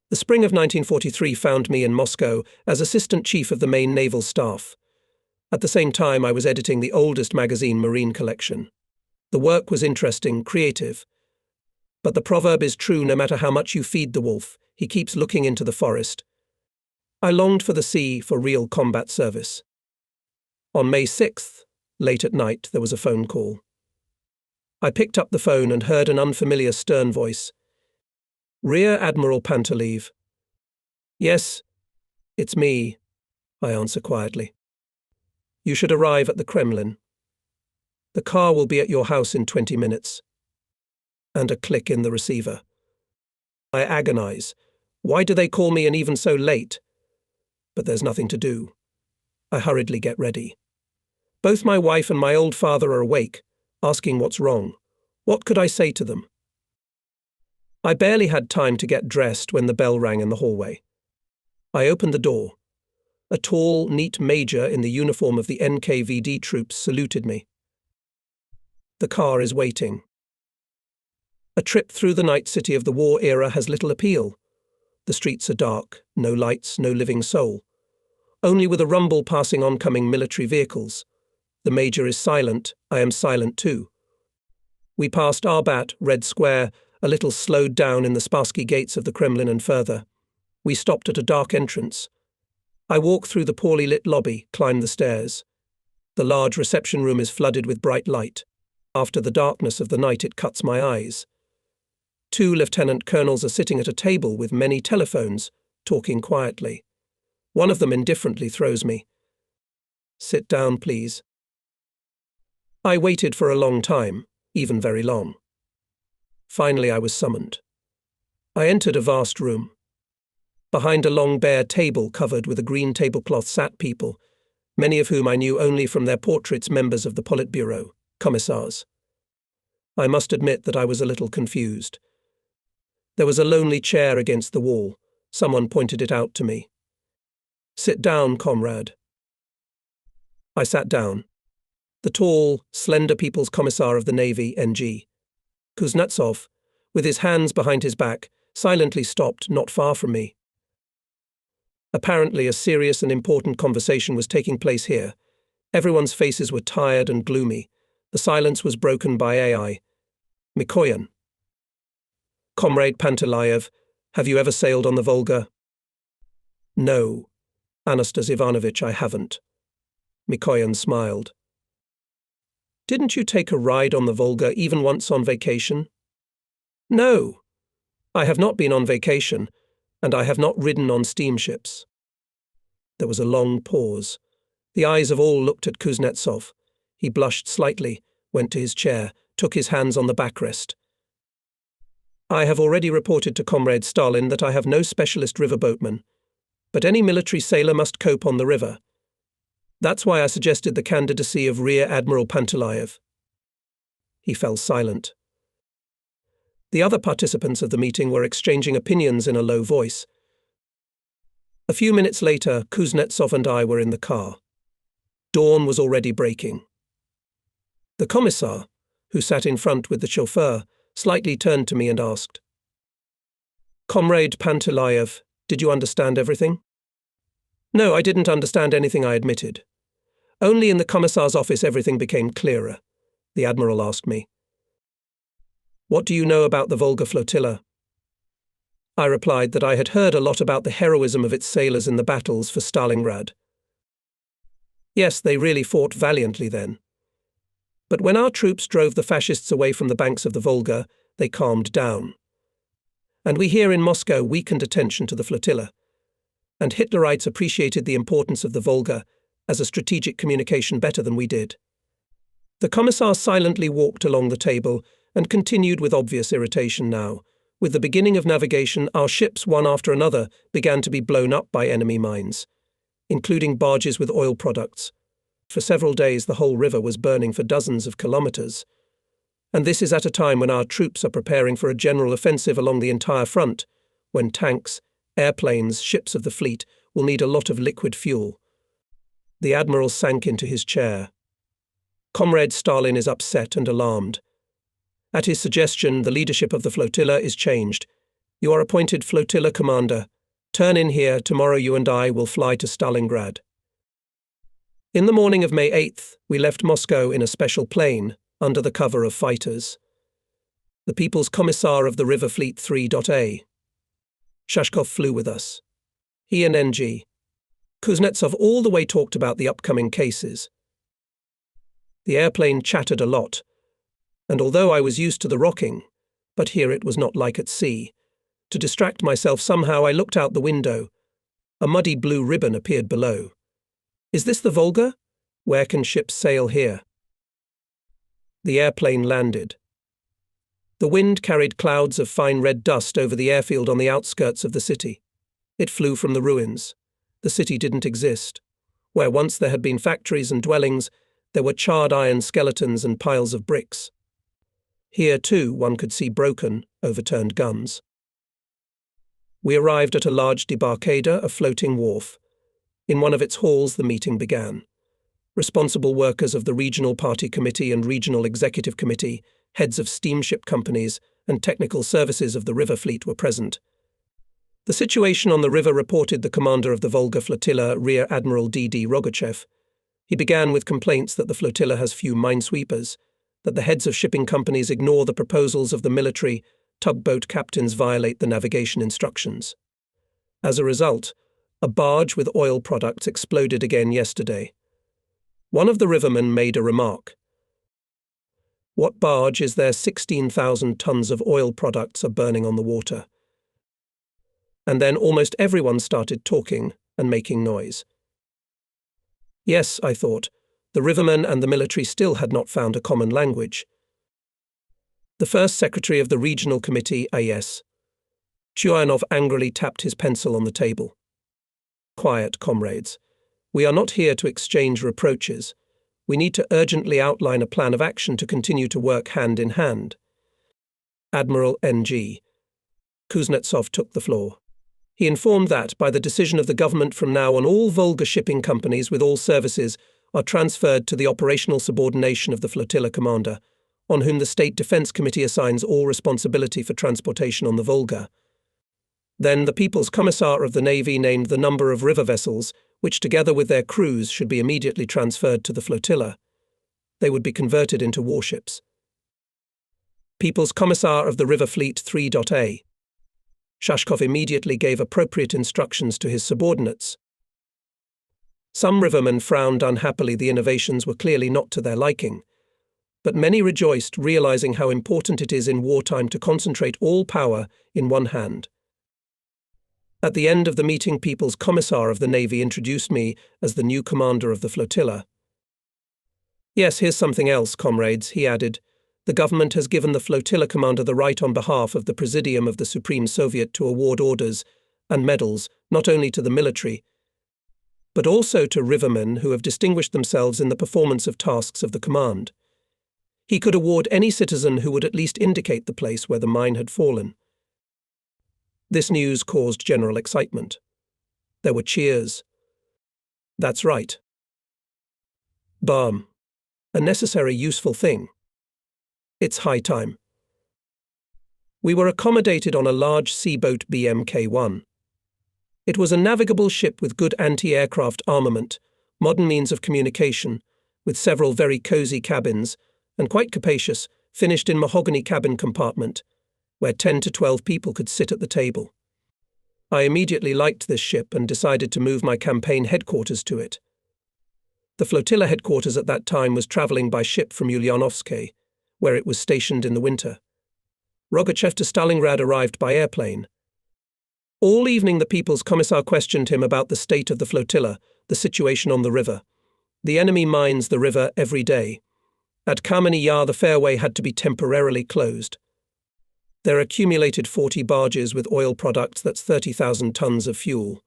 The spring of 1943 found me in Moscow as assistant chief of the main naval staff. At the same time, I was editing the oldest magazine marine collection. The work was interesting, creative. But the proverb is true: no matter how much you feed the wolf, he keeps looking into the forest. I longed for the sea, for real combat service. On May 6th, late at night, there was a phone call. I picked up the phone and heard an unfamiliar stern voice. "Rear Admiral Pantaleev." "Yes, it's me," I answer quietly. "You should arrive at the Kremlin. The car will be at your house in 20 minutes. And a click in the receiver. I agonize. Why do they call me, and even so late? But there's nothing to do. I hurriedly get ready. Both my wife and my old father are awake, asking what's wrong. What could I say to them? I barely had time to get dressed when the bell rang in the hallway. I opened the door. A tall, neat major in the uniform of the NKVD troops saluted me. The car is waiting. A trip through the night city of the war era has little appeal. The streets are dark, no lights, no living soul. Only with a rumble passing oncoming military vehicles. The major is silent, I am silent too. We passed Arbat, Red Square, a little slowed down in the Spassky gates of the Kremlin and further. We stopped at a dark entrance. I walk through the poorly lit lobby, climb the stairs. The large reception room is flooded with bright light. After the darkness of the night, it cuts my eyes. 2 lieutenant colonels are sitting at a table with many telephones, talking quietly. One of them indifferently throws me. "Sit down, please." I waited for a long time, even very long. Finally, I was summoned. I entered a vast room. Behind a long bare table covered with a green tablecloth sat people, many of whom I knew only from their portraits, members of the Politburo, commissars. I must admit that I was a little confused. There was a lonely chair against the wall. Someone pointed it out to me. "Sit down, comrade." I sat down. The tall, slender People's Commissar of the Navy, NG, Kuznetsov, with his hands behind his back, silently stopped not far from me. Apparently, a serious and important conversation was taking place here. Everyone's faces were tired and gloomy. The silence was broken by AI. Mikoyan. "Comrade Pantaleev, have you ever sailed on the Volga?" "No, Anastas Ivanovich, I haven't." Mikoyan smiled. "Didn't you take a ride on the Volga even once on vacation?" "No, I have not been on vacation, and I have not ridden on steamships." There was a long pause. The eyes of all looked at Kuznetsov. He blushed slightly, went to his chair, took his hands on the backrest. "I have already reported to Comrade Stalin that I have no specialist riverboatman, but any military sailor must cope on the river. That's why I suggested the candidacy of Rear Admiral Pantaleev." He fell silent. The other participants of the meeting were exchanging opinions in a low voice. A few minutes later, Kuznetsov and I were in the car. Dawn was already breaking. The commissar, who sat in front with the chauffeur, slightly turned to me and asked, "Comrade Pantaleev, did you understand everything?" "No, I didn't understand anything," I admitted. "Only in the commissar's office everything became clearer," the admiral asked me. "What do you know about the Volga flotilla?" I replied that I had heard a lot about the heroism of its sailors in the battles for Stalingrad. Yes, they really fought valiantly then. But when our troops drove the fascists away from the banks of the Volga, they calmed down. And we here in Moscow weakened attention to the flotilla. And Hitlerites appreciated the importance of the Volga as a strategic communication better than we did. The commissar silently walked along the table and continued with obvious irritation now. With the beginning of navigation, our ships, one after another, began to be blown up by enemy mines, including barges with oil products. For several days, the whole river was burning for dozens of kilometers. And this is at a time when our troops are preparing for a general offensive along the entire front, when tanks, airplanes, ships of the fleet will need a lot of liquid fuel. The admiral sank into his chair. Comrade Stalin is upset and alarmed. At his suggestion, the leadership of the flotilla is changed. You are appointed flotilla commander. Turn in here. Tomorrow you and I will fly to Stalingrad. In the morning of May 8th, we left Moscow in a special plane, under the cover of fighters. The People's Commissar of the River Fleet 3.A. Shashkov flew with us. He and NG. Kuznetsov all the way talked about the upcoming cases. The airplane chattered a lot, and although I was used to the rocking, but here it was not like at sea, to distract myself somehow I looked out the window. A muddy blue ribbon appeared below. Is this the Volga? Where can ships sail here? The airplane landed. The wind carried clouds of fine red dust over the airfield on the outskirts of the city. It flew from the ruins. The city didn't exist. Where once there had been factories and dwellings, there were charred iron skeletons and piles of bricks. Here, too, one could see broken, overturned guns. We arrived at a large debarcadero, a floating wharf. In one of its halls the meeting began. Responsible workers of the Regional Party Committee and Regional Executive Committee, heads of steamship companies, and technical services of the river fleet were present. The situation on the river reported the commander of the Volga flotilla, Rear Admiral D.D. Rogachev. He began with complaints that the flotilla has few minesweepers, that the heads of shipping companies ignore the proposals of the military, tugboat captains violate the navigation instructions. As a result, a barge with oil products exploded again yesterday. One of the rivermen made a remark. What barge is there 16,000 tons of oil products are burning on the water? And then almost everyone started talking and making noise. Yes, I thought, the rivermen and the military still had not found a common language. The first secretary of the regional committee, A.S. Chuyanov angrily tapped his pencil on the table. Quiet, comrades. We are not here to exchange reproaches. We need to urgently outline a plan of action to continue to work hand in hand. Admiral N.G. Kuznetsov took the floor. He informed that, by the decision of the government from now on, all Volga shipping companies with all services are transferred to the operational subordination of the flotilla commander, on whom the State Defense Committee assigns all responsibility for transportation on the Volga. Then the People's Commissar of the Navy named the number of river vessels, which together with their crews should be immediately transferred to the flotilla. They would be converted into warships. People's Commissar of the River Fleet 3.A. Shashkov immediately gave appropriate instructions to his subordinates. Some rivermen frowned unhappily. The innovations were clearly not to their liking. But many rejoiced, realizing how important it is in wartime to concentrate all power in one hand. At the end of the meeting, People's Commissar of the Navy introduced me as the new commander of the flotilla. Yes, here's something else, comrades, he added. The government has given the flotilla commander the right on behalf of the Presidium of the Supreme Soviet to award orders and medals not only to the military, but also to rivermen who have distinguished themselves in the performance of tasks of the command. He could award any citizen who would at least indicate the place where the mine had fallen. This news caused general excitement. There were cheers. That's right. Bam. A necessary, useful thing. It's high time. We were accommodated on a large seaboat BMK-1. It was a navigable ship with good anti-aircraft armament, modern means of communication, with several very cosy cabins, and quite capacious, finished in mahogany cabin compartment, where 10 to 12 people could sit at the table. I immediately liked this ship and decided to move my campaign headquarters to it. The flotilla headquarters at that time was travelling by ship from Ulyanovsk, where it was stationed in the winter. Rogachev to Stalingrad arrived by airplane. All evening the People's Commissar questioned him about the state of the flotilla, the situation on the river. The enemy mines the river every day. At Kameny Yar the fairway had to be temporarily closed. There accumulated 40 barges with oil products, that's 30,000 tons of fuel.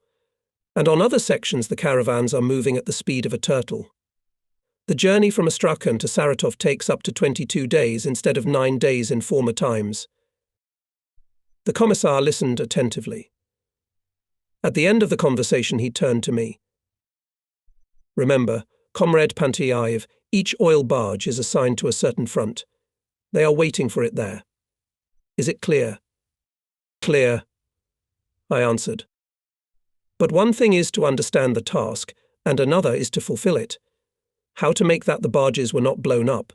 And on other sections the caravans are moving at the speed of a turtle. The journey from Astrakhan to Saratov takes up to 22 days instead of 9 days in former times. The Commissar listened attentively. At the end of the conversation he turned to me. Remember, Comrade Pantyayev, each oil barge is assigned to a certain front. They are waiting for it there. Is it clear? Clear, I answered. But one thing is to understand the task, and another is to fulfill it. How to make that the barges were not blown up.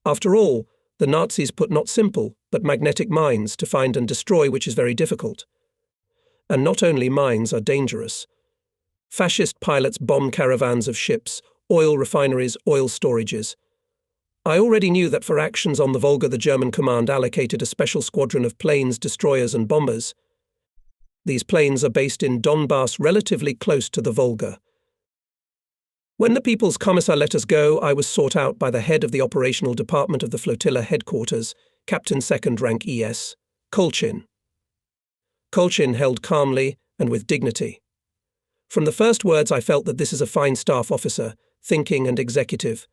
After all, the Nazis put not simple, but magnetic mines to find and destroy, which is very difficult. And not only mines are dangerous. Fascist pilots bomb caravans of ships, oil refineries, oil storages. I already knew that for actions on the Volga the German command allocated a special squadron of planes, destroyers and bombers. These planes are based in Donbass, relatively close to the Volga. When the People's Commissar let us go, I was sought out by the head of the operational department of the flotilla headquarters, Captain 2nd Rank ES, Kolchin. Kolchin held calmly and with dignity. From the first words I felt that this is a fine staff officer, thinking and executive.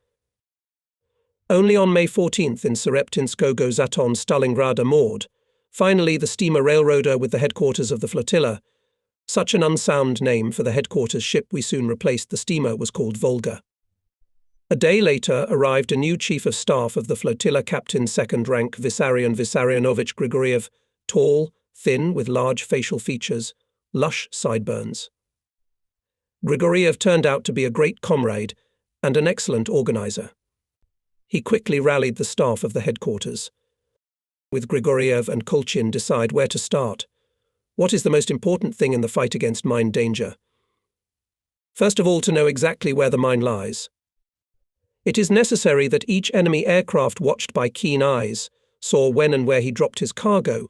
Only on May 14th in Sereptinskogo Zaton Stalingrada moored, finally the steamer railroader with the headquarters of the flotilla. Such an unsound name for the headquarters ship we soon replaced the steamer was called Volga. A day later arrived a new chief of staff of the flotilla, Captain 2nd Rank Vissarion Vissarionovich Grigoriev, tall, thin, with large facial features, lush sideburns. Grigoriev turned out to be a great comrade and an excellent organizer. He quickly rallied the staff of the headquarters. With Grigoriev and Kolchin decide where to start. What is the most important thing in the fight against mine danger? First of all, to know exactly where the mine lies. It is necessary that each enemy aircraft watched by keen eyes saw when and where he dropped his cargo,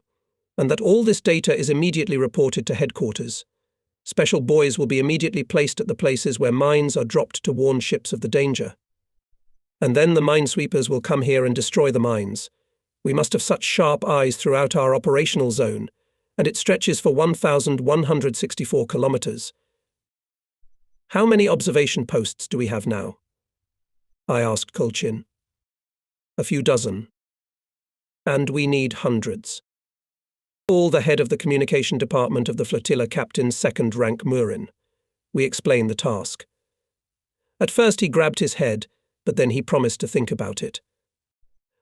and that all this data is immediately reported to headquarters. Special buoys will be immediately placed at the places where mines are dropped to warn ships of the danger. And then the minesweepers will come here and destroy the mines. We must have such sharp eyes throughout our operational zone, and it stretches for 1,164 kilometers. How many observation posts do we have now? I asked Kolchin. A few dozen. And we need hundreds. All the head of the communication department of the flotilla, Captain 2nd Rank Murin. We explained the task. At first he grabbed his head, but then he promised to think about it.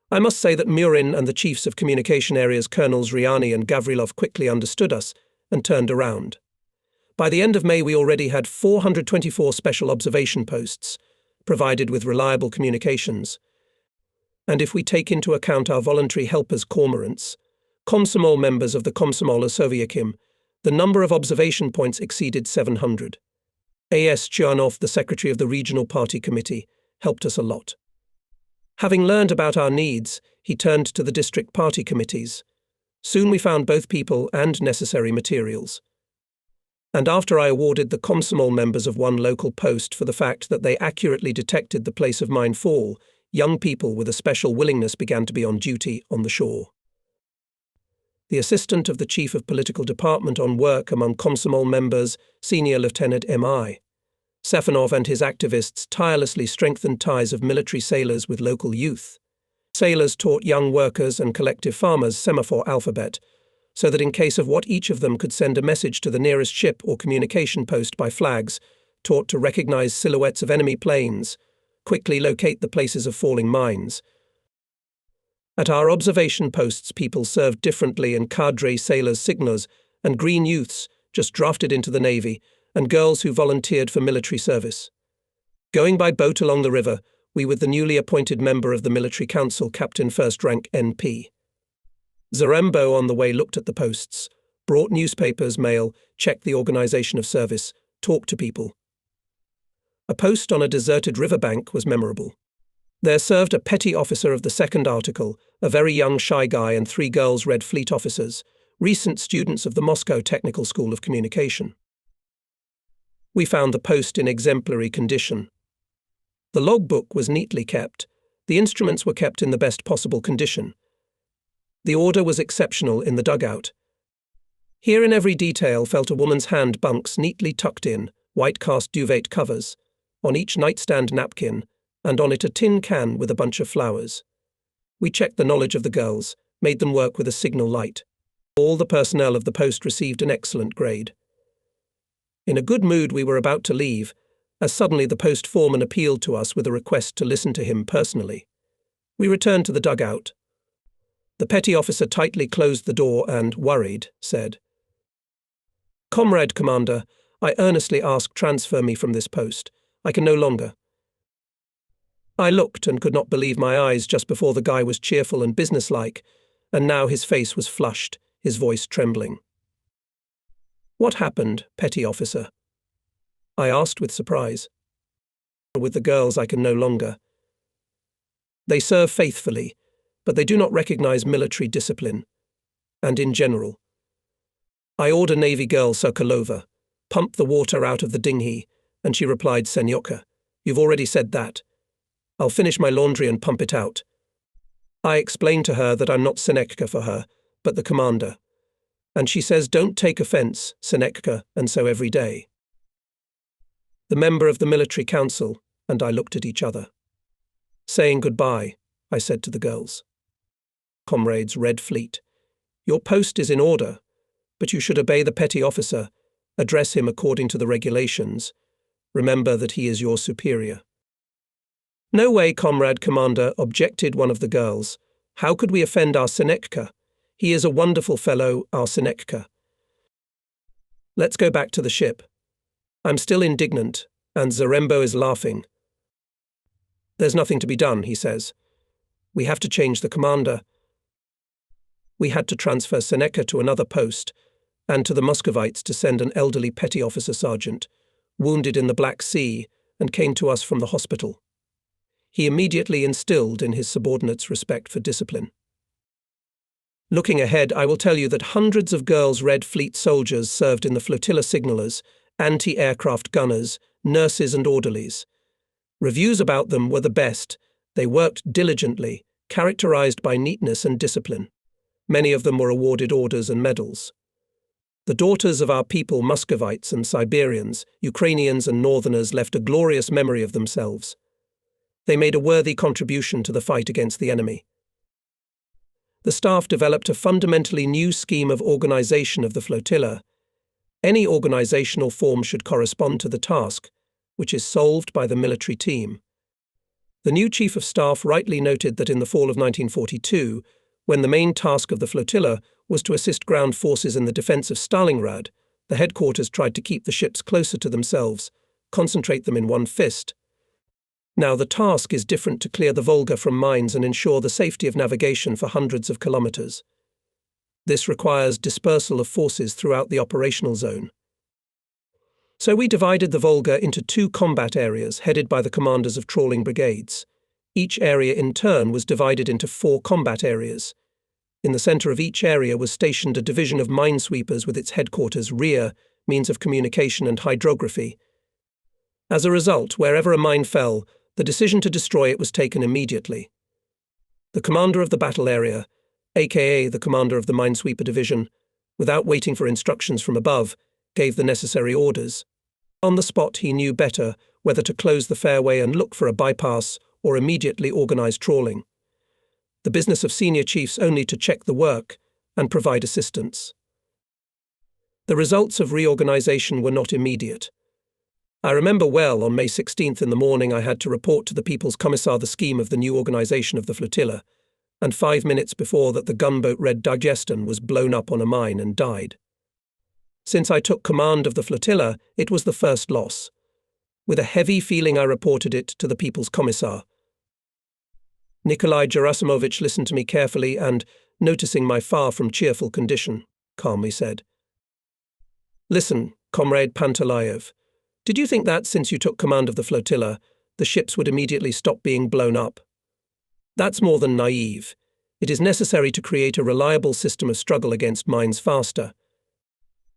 I must say that Murin and the chiefs of communication areas, Colonels Riani and Gavrilov, quickly understood us and turned around. By the end of May we already had 424 special observation posts, provided with reliable communications. And if we take into account our voluntary helpers, cormorants, Komsomol members of the Komsomol Soviakim, the number of observation points exceeded 700. A.S. Chyanov, the secretary of the Regional Party Committee, helped us a lot. Having learned about our needs, he turned to the district party committees. Soon we found both people and necessary materials. And after I awarded the Komsomol members of one local post for the fact that they accurately detected the place of mine fall, young people with a special willingness began to be on duty on the shore. The assistant of the chief of political department on work among Komsomol members, Senior Lieutenant M.I. Safanov and his activists tirelessly strengthened ties of military sailors with local youth. Sailors taught young workers and collective farmers semaphore alphabet, so that in case of what each of them could send a message to the nearest ship or communication post by flags, taught to recognize silhouettes of enemy planes, quickly locate the places of falling mines. At our observation posts people served differently in cadre sailors, signalers, and green youths just drafted into the Navy, and girls who volunteered for military service. Going by boat along the river, we with the newly appointed member of the Military Council, Captain 1st Rank N.P. Zarembo on the way looked at the posts, brought newspapers, mail, checked the organization of service, talked to people. A post on a deserted riverbank was memorable. There served a petty officer of the second article, a very young shy guy, and 3 girls Red Fleet officers, recent students of the Moscow Technical School of Communication. We found the post in exemplary condition. The logbook was neatly kept. The instruments were kept in the best possible condition. The order was exceptional in the dugout. Here in every detail felt a woman's hand, bunks neatly tucked in, white cast duvet covers, on each nightstand napkin, and on it a tin can with a bunch of flowers. We checked the knowledge of the girls, made them work with a signal light. All the personnel of the post received an excellent grade. In a good mood we were about to leave, as suddenly the post foreman appealed to us with a request to listen to him personally. We returned to the dugout. The petty officer tightly closed the door and, worried, said, Comrade Commander, I earnestly ask transfer me from this post. I can no longer. I looked and could not believe my eyes just before the guy was cheerful and businesslike, and now his face was flushed, his voice trembling. What happened, petty officer? I asked with surprise. With the girls I can no longer. They serve faithfully, but they do not recognize military discipline, and in general. I order Navy girl Sokolova, pump the water out of the dinghy, and she replied, Senyoka, you've already said that. I'll finish my laundry and pump it out. I explained to her that I'm not Seneca for her, but the commander. And she says, don't take offense, Seneca, and so every day. The member of the military council and I looked at each other. Saying goodbye, I said to the girls. Comrades Red Fleet, your post is in order, but you should obey the petty officer, address him according to the regulations. Remember that he is your superior. No way, Comrade Commander, objected one of the girls. How could we offend our Seneca? He is a wonderful fellow, our Seneca. Let's go back to the ship. I'm still indignant, and Zarembo is laughing. There's nothing to be done, he says. We have to change the commander. We had to transfer Seneca to another post, and to the Muscovites to send an elderly petty officer sergeant, wounded in the Black Sea, and came to us from the hospital. He immediately instilled in his subordinates respect for discipline. Looking ahead, I will tell you that hundreds of girls' Red Fleet soldiers served in the flotilla signallers, anti-aircraft gunners, nurses and orderlies. Reviews about them were the best. They worked diligently, characterized by neatness and discipline. Many of them were awarded orders and medals. The daughters of our people, Muscovites and Siberians, Ukrainians and Northerners, left a glorious memory of themselves. They made a worthy contribution to the fight against the enemy. The staff developed a fundamentally new scheme of organization of the flotilla. Any organizational form should correspond to the task, which is solved by the military team. The new Chief of Staff rightly noted that in the fall of 1942, when the main task of the flotilla was to assist ground forces in the defense of Stalingrad, the headquarters tried to keep the ships closer to themselves, concentrate them in one fist. Now the task is different to clear the Volga from mines and ensure the safety of navigation for hundreds of kilometers. This requires dispersal of forces throughout the operational zone. So we divided the Volga into 2 combat areas headed by the commanders of trawling brigades. Each area in turn was divided into 4 combat areas. In the center of each area was stationed a division of minesweepers with its headquarters, rear, means of communication and hydrography. As a result, wherever a mine fell, the decision to destroy it was taken immediately. The commander of the battle area, aka the commander of the minesweeper division, without waiting for instructions from above, gave the necessary orders. On the spot he knew better whether to close the fairway and look for a bypass or immediately organize trawling. The business of senior chiefs only to check the work and provide assistance. The results of reorganization were not immediate. I remember well, on May 16th in the morning I had to report to the People's Commissar the scheme of the new organization of the flotilla, and 5 minutes before that the gunboat Red Digestion was blown up on a mine and died. Since I took command of the flotilla, it was the first loss. With a heavy feeling I reported it to the People's Commissar. Nikolai Gerasimovich listened to me carefully and, noticing my far from cheerful condition, calmly said, "Listen, Comrade Pantalayev, did you think that since you took command of the flotilla, the ships would immediately stop being blown up? That's more than naive. It is necessary to create a reliable system of struggle against mines faster."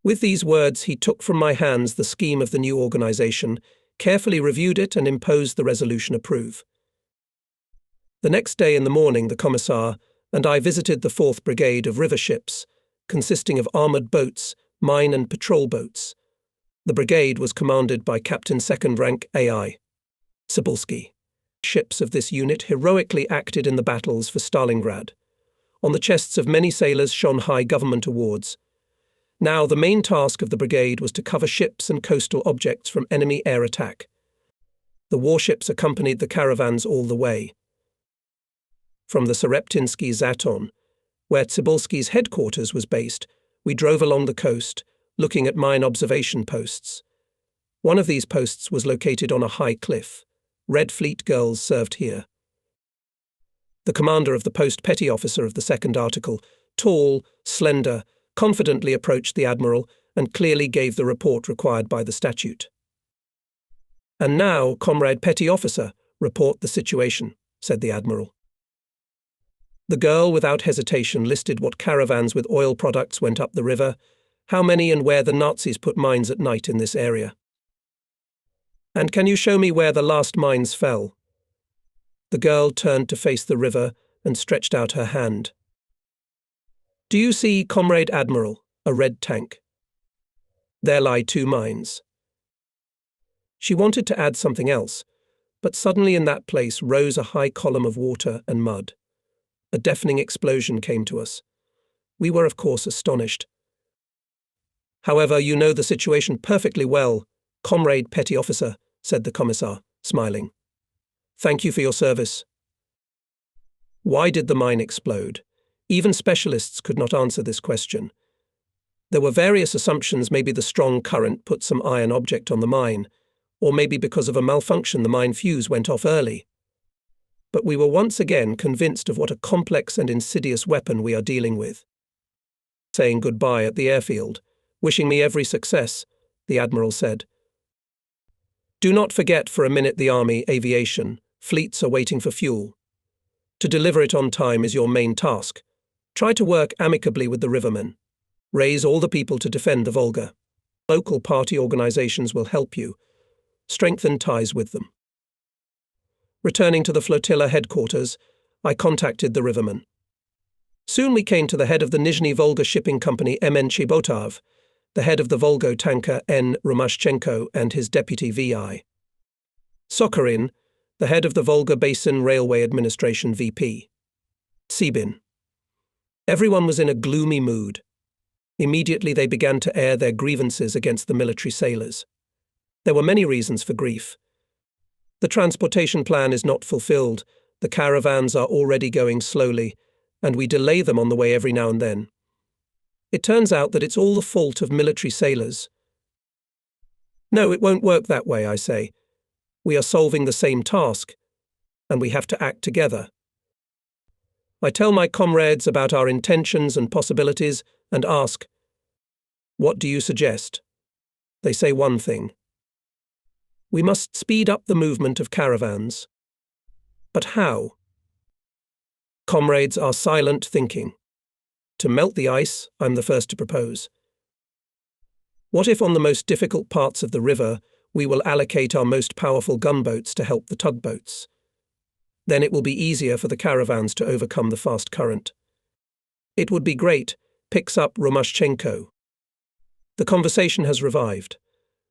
With these words, he took from my hands the scheme of the new organization, carefully reviewed it and imposed the resolution approve. The next day in the morning, the Commissar and I visited the 4th Brigade of river ships, consisting of armoured boats, mine and patrol boats. The brigade was commanded by Captain 2nd Rank AI Cybulski. Ships of this unit heroically acted in the battles for Stalingrad. On the chests of many sailors shone high government awards. Now the main task of the brigade was to cover ships and coastal objects from enemy air attack. The warships accompanied the caravans all the way. From the Sereptinsky Zaton, where Cybulski's headquarters was based, we drove along the coast, looking at mine observation posts. One of these posts was located on a high cliff. Red Fleet girls served here. The commander of the post, petty officer of the second article, tall, slender, confidently approached the admiral and clearly gave the report required by the statute. "And now, comrade petty officer, report the situation," said the admiral. The girl, without hesitation, listed what caravans with oil products went up the river, how many and where the Nazis put mines at night in this area. "And can you show me where the last mines fell?" The girl turned to face the river and stretched out her hand. "Do you see, Comrade Admiral, a red tank? There lie 2 mines." She wanted to add something else, but suddenly in that place rose a high column of water and mud. A deafening explosion came to us. We were, of course, astonished. "However, you know the situation perfectly well, Comrade Petty Officer," said the Commissar, smiling. "Thank you for your service." Why did the mine explode? Even specialists could not answer this question. There were various assumptions. Maybe the strong current put some iron object on the mine, or maybe because of a malfunction the mine fuse went off early. But we were once again convinced of what a complex and insidious weapon we are dealing with. Saying goodbye at the airfield, wishing me every success, the Admiral said, "Do not forget for a minute the Army, aviation, fleets are waiting for fuel. To deliver it on time is your main task. Try to work amicably with the rivermen. Raise all the people to defend the Volga. Local party organizations will help you. Strengthen ties with them." Returning to the flotilla headquarters, I contacted the rivermen. Soon we came to the head of the Nizhny Volga shipping company MN Chibotov, the head of the Volga tanker N. Romashchenko and his deputy VI. Sokharin, the head of the Volga Basin Railway Administration VP. Sibin. Everyone was in a gloomy mood. Immediately they began to air their grievances against the military sailors. There were many reasons for grief. The transportation plan is not fulfilled, the caravans are already going slowly, and we delay them on the way every now and then. It turns out that it's all the fault of military sailors. No, it won't work that way, I say. We are solving the same task, and we have to act together. I tell my comrades about our intentions and possibilities and ask, "What do you suggest?" They say one thing. We must speed up the movement of caravans. But how? Comrades are silent thinking. To melt the ice, I'm the first to propose. What if on the most difficult parts of the river, we will allocate our most powerful gunboats to help the tugboats? Then it will be easier for the caravans to overcome the fast current. It would be great, picks up Romashchenko. The conversation has revived.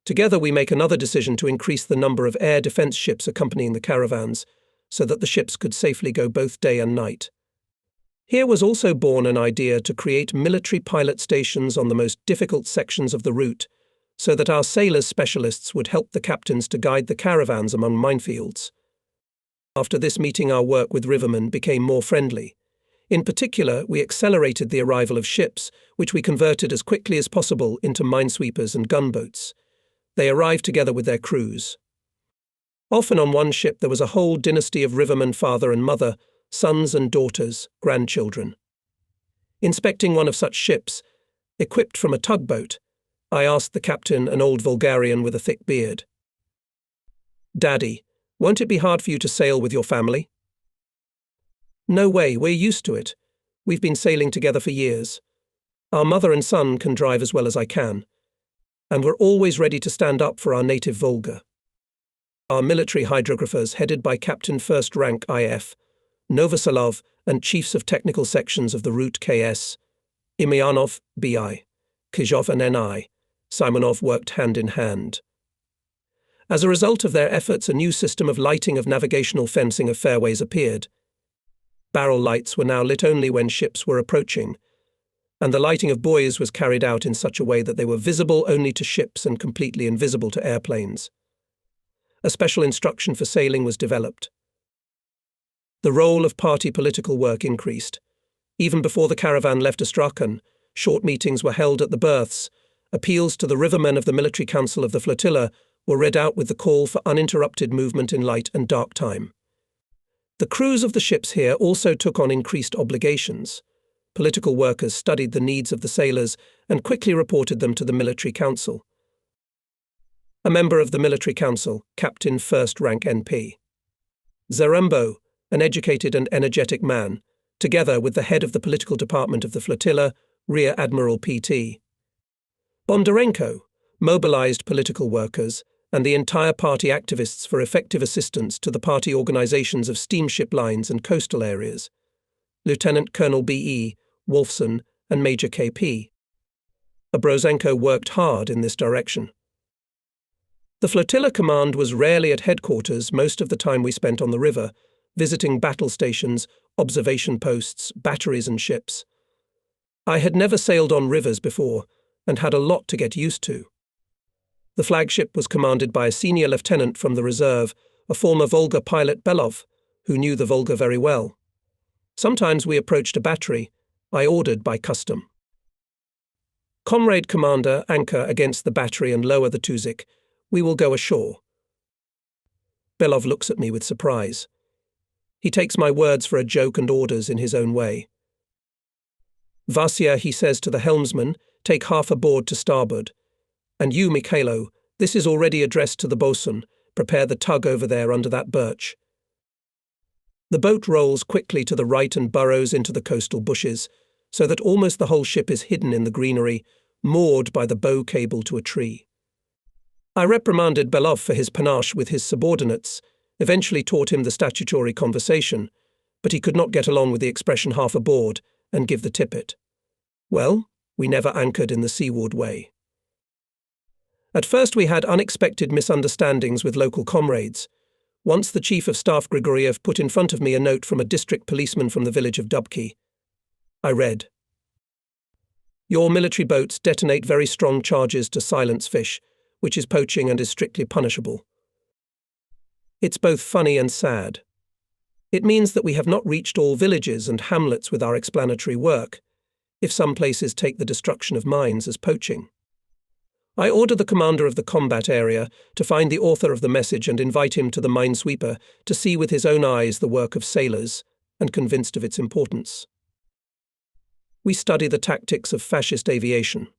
Together we make another decision to increase the number of air defense ships accompanying the caravans, so that the ships could safely go both day and night. Here was also born an idea to create military pilot stations on the most difficult sections of the route, so that our sailors specialists would help the captains to guide the caravans among minefields. After this meeting, our work with rivermen became more friendly. In particular, we accelerated the arrival of ships, which we converted as quickly as possible into minesweepers and gunboats. They arrived together with their crews. Often on one ship there was a whole dynasty of rivermen, father and mother, sons and daughters, grandchildren. Inspecting one of such ships, equipped from a tugboat, I asked the captain, an old Bulgarian with a thick beard, "Daddy, won't it be hard for you to sail with your family?" "No way, we're used to it. We've been sailing together for years. Our mother and son can drive as well as I can, and we're always ready to stand up for our native Volga." Our military hydrographers, headed by Captain First Rank IF, Novoselov, and chiefs of technical sections of the route KS, Imyanov, BI, Kyzhov and NI, Simonov worked hand in hand. As a result of their efforts, a new system of lighting of navigational fencing of fairways appeared. Barrel lights were now lit only when ships were approaching, and the lighting of buoys was carried out in such a way that they were visible only to ships and completely invisible to airplanes. A special instruction for sailing was developed. The role of party political work increased. Even before the caravan left Astrakhan, short meetings were held at the berths, appeals to the rivermen of the military council of the flotilla were read out with the call for uninterrupted movement in light and dark time. The crews of the ships here also took on increased obligations. Political workers studied the needs of the sailors and quickly reported them to the military council. A member of the military council, Captain First Rank NP. Zarembo, an educated and energetic man, together with the head of the political department of the flotilla, Rear Admiral P.T. Bondarenko mobilized political workers and the entire party activists for effective assistance to the party organizations of steamship lines and coastal areas. Lieutenant Colonel B.E. Wolfson and Major K.P. Abrozenko worked hard in this direction. The flotilla command was rarely at headquarters most of the time we spent on the river, visiting battle stations, observation posts, batteries and ships. I had never sailed on rivers before and had a lot to get used to. The flagship was commanded by a senior lieutenant from the reserve, a former Volga pilot Belov, who knew the Volga very well. Sometimes we approached a battery, I ordered by custom. Comrade commander, anchor against the battery and lower the Tuzik. We will go ashore. Belov looks at me with surprise. He takes my words for a joke and orders in his own way. Vasya, he says to the helmsman, take half aboard to starboard. And you, Mikhailo, this is already addressed to the bosun. Prepare the tug over there under that birch. The boat rolls quickly to the right and burrows into the coastal bushes, so that almost the whole ship is hidden in the greenery, moored by the bow cable to a tree. I reprimanded Belov for his panache with his subordinates, eventually taught him the statutory conversation, but he could not get along with the expression half aboard and give the tippet. Well, we never anchored in the seaward way. At first we had unexpected misunderstandings with local comrades. Once the Chief of Staff Grigoriev put in front of me a note from a district policeman from the village of Dubki. I read, "Your military boats detonate very strong charges to silence fish, which is poaching and is strictly punishable." It's both funny and sad. It means that we have not reached all villages and hamlets with our explanatory work, if some places take the destruction of mines as poaching. I order the commander of the combat area to find the author of the message and invite him to the minesweeper to see with his own eyes the work of sailors, and convinced of its importance. We study the tactics of fascist aviation.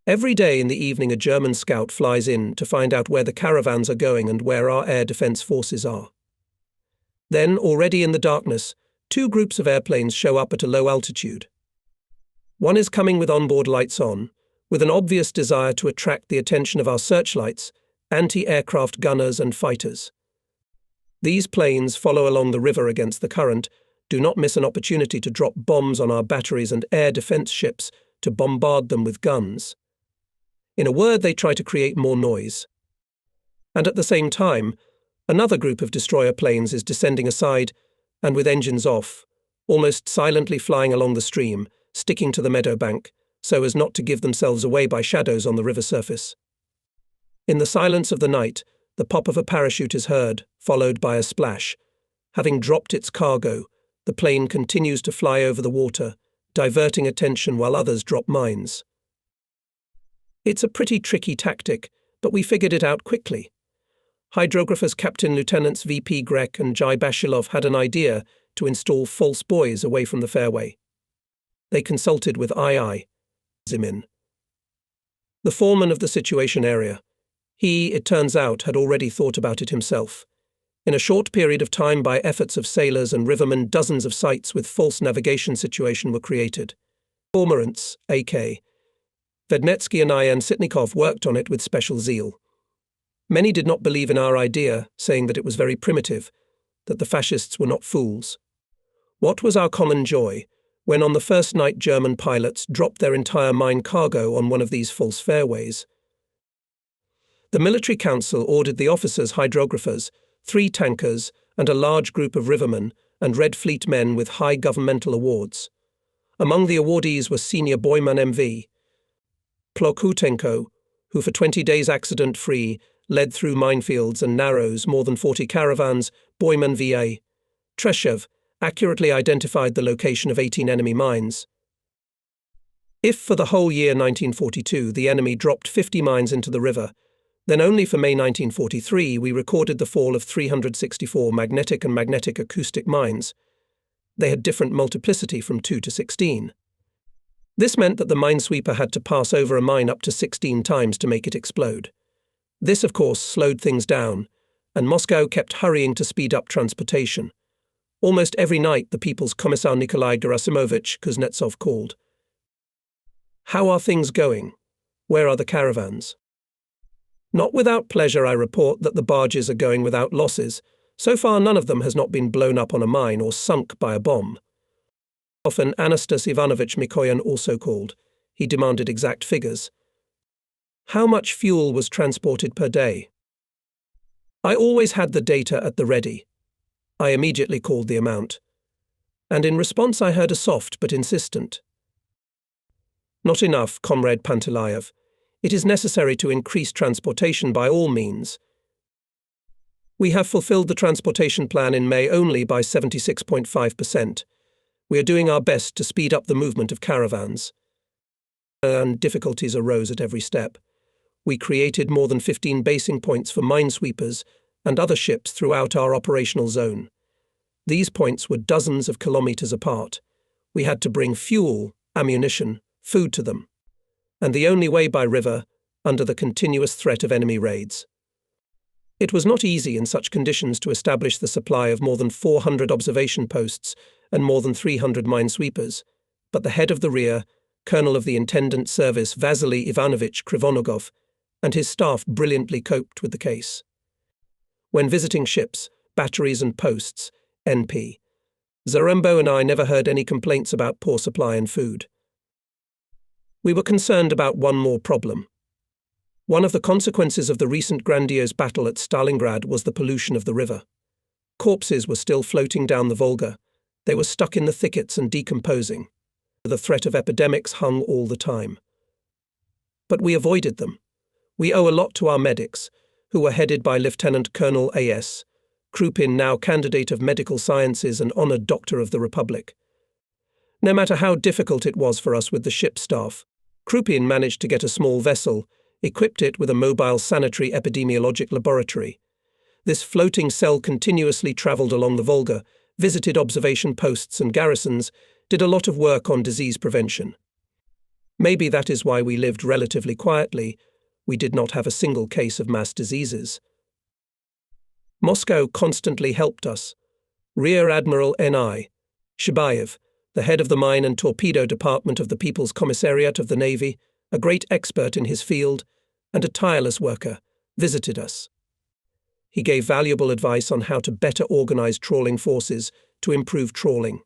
Every day in the evening a German scout flies in to find out where the caravans are going and where our air defense forces are. Then, already in the darkness, two groups of airplanes show up at a low altitude. One is coming with onboard lights on, with an obvious desire to attract the attention of our searchlights, anti-aircraft gunners and fighters. These planes follow along the river against the current, do not miss an opportunity to drop bombs on our batteries and air defense ships to bombard them with guns. In a word, they try to create more noise. And at the same time, another group of destroyer planes is descending aside and with engines off, almost silently flying along the stream, sticking to the meadow bank, so as not to give themselves away by shadows on the river surface. In the silence of the night, the pop of a parachute is heard, followed by a splash. Having dropped its cargo, the plane continues to fly over the water, diverting attention while others drop mines. It's a pretty tricky tactic, but we figured it out quickly. Hydrographers Captain Lieutenants V.P. Grek and Jai Bashilov had an idea to install false buoys away from the fairway. They consulted with II. Zimin, the foreman of the situation area. He, it turns out, had already thought about it himself. In a short period of time, by efforts of sailors and rivermen, dozens of sites with false navigation situation were created. Cormorants, A.K. Vednetsky and I and Sitnikov worked on it with special zeal. Many did not believe in our idea, saying that it was very primitive, that the fascists were not fools. What was our common joy when on the first night German pilots dropped their entire mine cargo on one of these false fairways? The military council ordered the officers' hydrographers, 3 tankers, and a large group of rivermen and Red Fleet men with high governmental awards. Among the awardees was senior Boyman M.V. Plokhutenko, who for 20 days accident-free led through minefields and narrows more than 40 caravans, Boyman V.A. Treshev accurately identified the location of 18 enemy mines. If for the whole year 1942 the enemy dropped 50 mines into the river, then only for May 1943 we recorded the fall of 364 magnetic and magnetic acoustic mines. They had different multiplicity from 2 to 16. This meant that the minesweeper had to pass over a mine up to 16 times to make it explode. This, of course, slowed things down, and Moscow kept hurrying to speed up transportation. Almost every night the People's Commissar Nikolai Gerasimovich Kuznetsov called. "How are things going? Where are the caravans?" Not without pleasure I report that the barges are going without losses. So far none of them has not been blown up on a mine or sunk by a bomb. Often Anastas Ivanovich Mikoyan also called. He demanded exact figures. How much fuel was transported per day? I always had the data at the ready. I immediately called the amount. And in response I heard a soft but insistent. "Not enough, Comrade Panteliev. It is necessary to increase transportation by all means. We have fulfilled the transportation plan in May only by 76.5%. We are doing our best to speed up the movement of caravans." And difficulties arose at every step. We created more than 15 basing points for minesweepers and other ships throughout our operational zone. These points were dozens of kilometers apart. We had to bring fuel, ammunition, food to them. And the only way by river, under the continuous threat of enemy raids. It was not easy in such conditions to establish the supply of more than 400 observation posts and more than 300 minesweepers, but the head of the rear, Colonel of the Intendant Service Vasily Ivanovich Krivonogov, and his staff brilliantly coped with the case. When visiting ships, batteries and posts, NP, Zarembo and I never heard any complaints about poor supply and food. We were concerned about one more problem. One of the consequences of the recent grandiose battle at Stalingrad was the pollution of the river. Corpses were still floating down the Volga. They were stuck in the thickets and decomposing. The threat of epidemics hung all the time. But we avoided them. We owe a lot to our medics, who were headed by Lieutenant Colonel A.S. Krupin, now candidate of medical sciences and honored Doctor of the Republic. No matter how difficult it was for us with the ship staff, Krupin managed to get a small vessel, equipped it with a mobile sanitary epidemiologic laboratory. This floating cell continuously travelled along the Volga, visited observation posts and garrisons, did a lot of work on disease prevention. Maybe that is why we lived relatively quietly. We did not have a single case of mass diseases. Moscow constantly helped us. Rear Admiral N.I. Shabayev, the head of the Mine and Torpedo Department of the People's Commissariat of the Navy, a great expert in his field, and a tireless worker, visited us. He gave valuable advice on how to better organize trawling forces to improve trawling.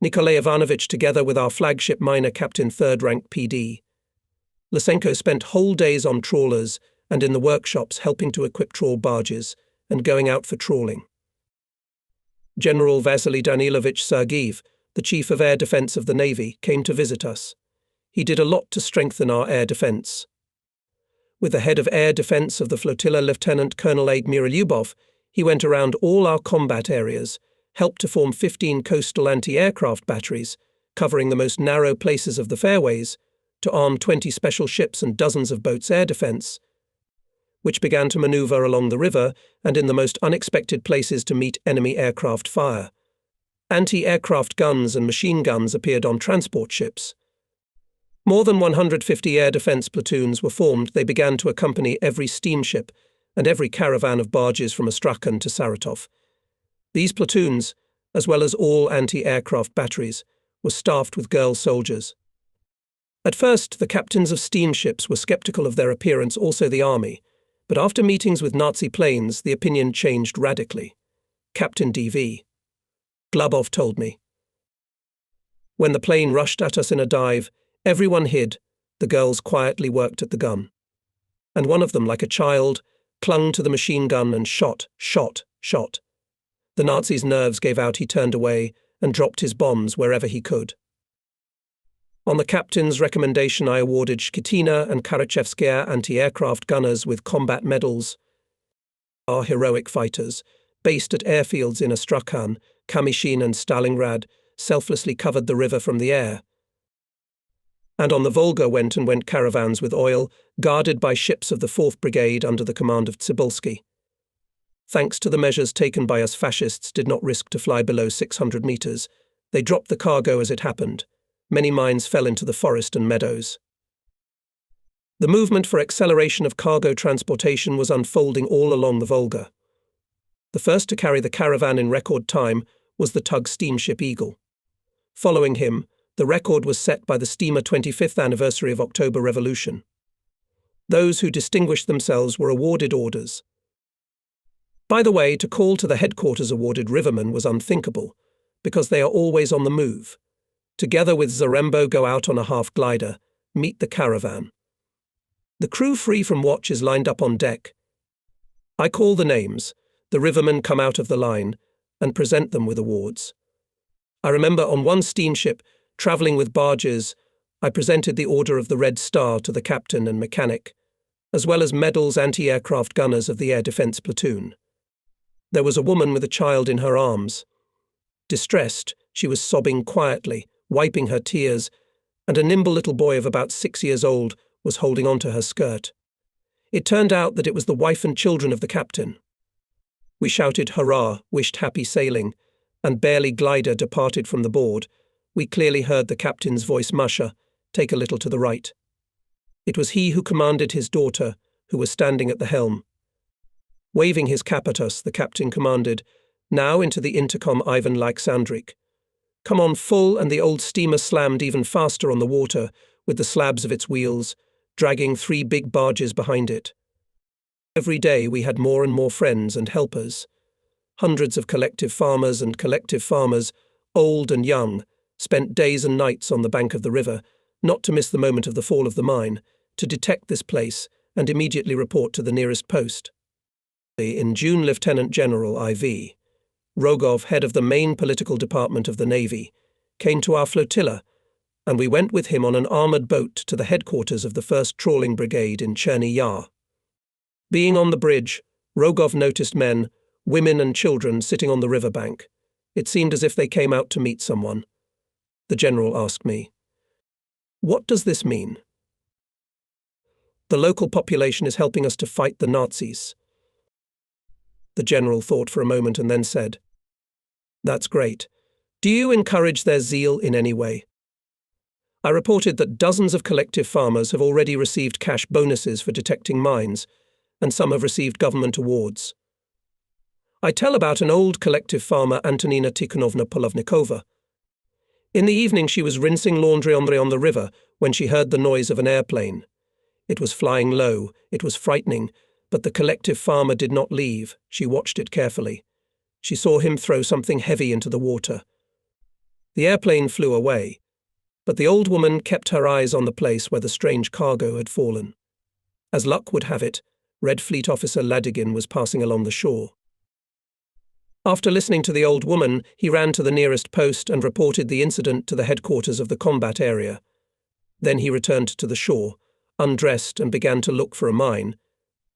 Nikolai Ivanovich, together with our flagship miner Captain 3rd Rank PD. Lysenko spent whole days on trawlers and in the workshops helping to equip trawl barges and going out for trawling. General Vasily Danilovich Sergeyev, the Chief of Air Defense of the Navy, came to visit us. He did a lot to strengthen our air defense. With the head of air defense of the flotilla, Lieutenant Colonel Admiral Lyubov, he went around all our combat areas, helped to form 15 coastal anti-aircraft batteries, covering the most narrow places of the fairways, to arm 20 special ships and dozens of boats' air defense, which began to maneuver along the river and in the most unexpected places to meet enemy aircraft fire. Anti-aircraft guns and machine guns appeared on transport ships. More than 150 air defense platoons were formed. They began to accompany every steamship and every caravan of barges from Astrakhan to Saratov. These platoons, as well as all anti-aircraft batteries, were staffed with girl soldiers. At first, the captains of steamships were skeptical of their appearance, also the army, but after meetings with Nazi planes, the opinion changed radically. Captain D.V. Glubov told me. When the plane rushed at us in a dive, everyone hid. The girls quietly worked at the gun. And one of them, like a child, clung to the machine gun and shot. The Nazis' nerves gave out. He turned away and dropped his bombs wherever he could. On the captain's recommendation, I awarded Shkitina and Karachevskaya anti-aircraft gunners with combat medals. Our heroic fighters, based at airfields in Astrakhan, Kamyshin and Stalingrad, selflessly covered the river from the air. And on the Volga went caravans with oil, guarded by ships of the 4th Brigade under the command of Tsibulski. Thanks to the measures taken by us, fascists did not risk to fly below 600 meters. They dropped the cargo as it happened. Many mines fell into the forest and meadows. The movement for acceleration of cargo transportation was unfolding all along the Volga. The first to carry the caravan in record time was the tug steamship Eagle. Following him, the record was set by the steamer 25th anniversary of October Revolution. Those who distinguished themselves were awarded orders. By the way, to call to the headquarters awarded rivermen was unthinkable, because they are always on the move. Together with Zarembo go out on a half-glider, meet the caravan. The crew free from watch is lined up on deck. I call the names, the rivermen come out of the line, and present them with awards. I remember on one steamship, travelling with barges, I presented the Order of the Red Star to the captain and mechanic, as well as medals anti-aircraft gunners of the Air Defence Platoon. There was a woman with a child in her arms. Distressed, she was sobbing quietly, wiping her tears, and a nimble little boy of about 6 years old was holding on to her skirt. It turned out that it was the wife and children of the captain. We shouted hurrah, wished happy sailing, and barely glider departed from the board, we clearly heard the captain's voice mutter, "Take a little to the right." It was he who commanded his daughter, who was standing at the helm. Waving his cap at us, the captain commanded, "Now into the intercom, Ivan Alexandrich. Come on full," and the old steamer slammed even faster on the water, with the slabs of its wheels, dragging 3 big barges behind it. Every day we had more and more friends and helpers. Hundreds of collective farmers, old and young, spent days and nights on the bank of the river, not to miss the moment of the fall of the mine, to detect this place and immediately report to the nearest post. In June, Lieutenant General IV. Rogov, head of the main political department of the Navy, came to our flotilla, and we went with him on an armoured boat to the headquarters of the 1st Trawling Brigade in Cherny Yar. Being on the bridge, Rogov noticed men, women and children sitting on the riverbank. It seemed as if they came out to meet someone. The general asked me, "What does this mean?" "The local population is helping us to fight the Nazis." The general thought for a moment and then said, "That's great. Do you encourage their zeal in any way?" I reported that dozens of collective farmers have already received cash bonuses for detecting mines, and some have received government awards. I tell about an old collective farmer, Antonina Tikhonovna Polovnikova. In the evening she was rinsing laundry on the river when she heard the noise of an airplane. It was flying low, it was frightening, but the collective farmer did not leave. She watched it carefully. She saw him throw something heavy into the water. The airplane flew away, but the old woman kept her eyes on the place where the strange cargo had fallen. As luck would have it, Red Fleet officer Ladygin was passing along the shore. After listening to the old woman, he ran to the nearest post and reported the incident to the headquarters of the combat area. Then he returned to the shore, undressed, and began to look for a mine,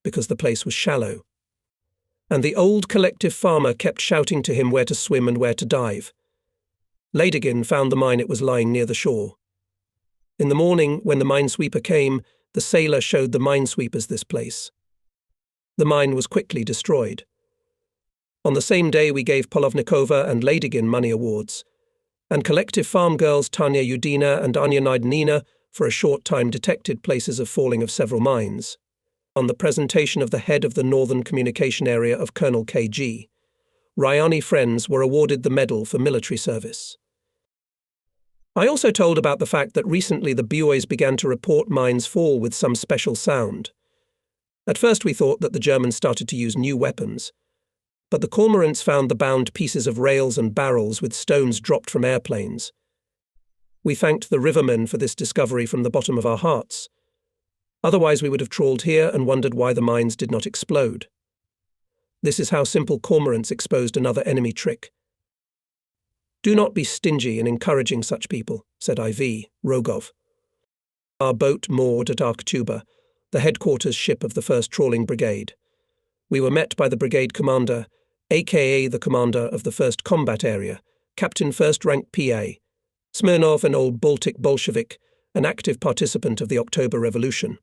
because the place was shallow. And the old collective farmer kept shouting to him where to swim and where to dive. Ladygin found the mine. It was lying near the shore. In the morning, when the minesweeper came, the sailor showed the minesweepers this place. The mine was quickly destroyed. On the same day we gave Polovnikova and Ladygin money awards, and collective farm girls Tanya Yudina and Anya Naidanina for a short time detected places of falling of several mines. On the presentation of the head of the Northern Communication Area of Colonel K.G., Ryani friends were awarded the Medal for Military Service. I also told about the fact that recently the buoys began to report mines fall with some special sound. At first we thought that the Germans started to use new weapons, but the cormorants found the bound pieces of rails and barrels with stones dropped from airplanes. We thanked the rivermen for this discovery from the bottom of our hearts. Otherwise we would have trawled here and wondered why the mines did not explode. This is how simple cormorants exposed another enemy trick. "Do not be stingy in encouraging such people," said IV. Rogov. Our boat moored at Arkhtuba, the headquarters ship of the 1st Trawling Brigade. We were met by the brigade commander, aka the commander of the 1st Combat Area, Captain 1st Rank PA, Smirnov, an old Baltic Bolshevik, an active participant of the October Revolution.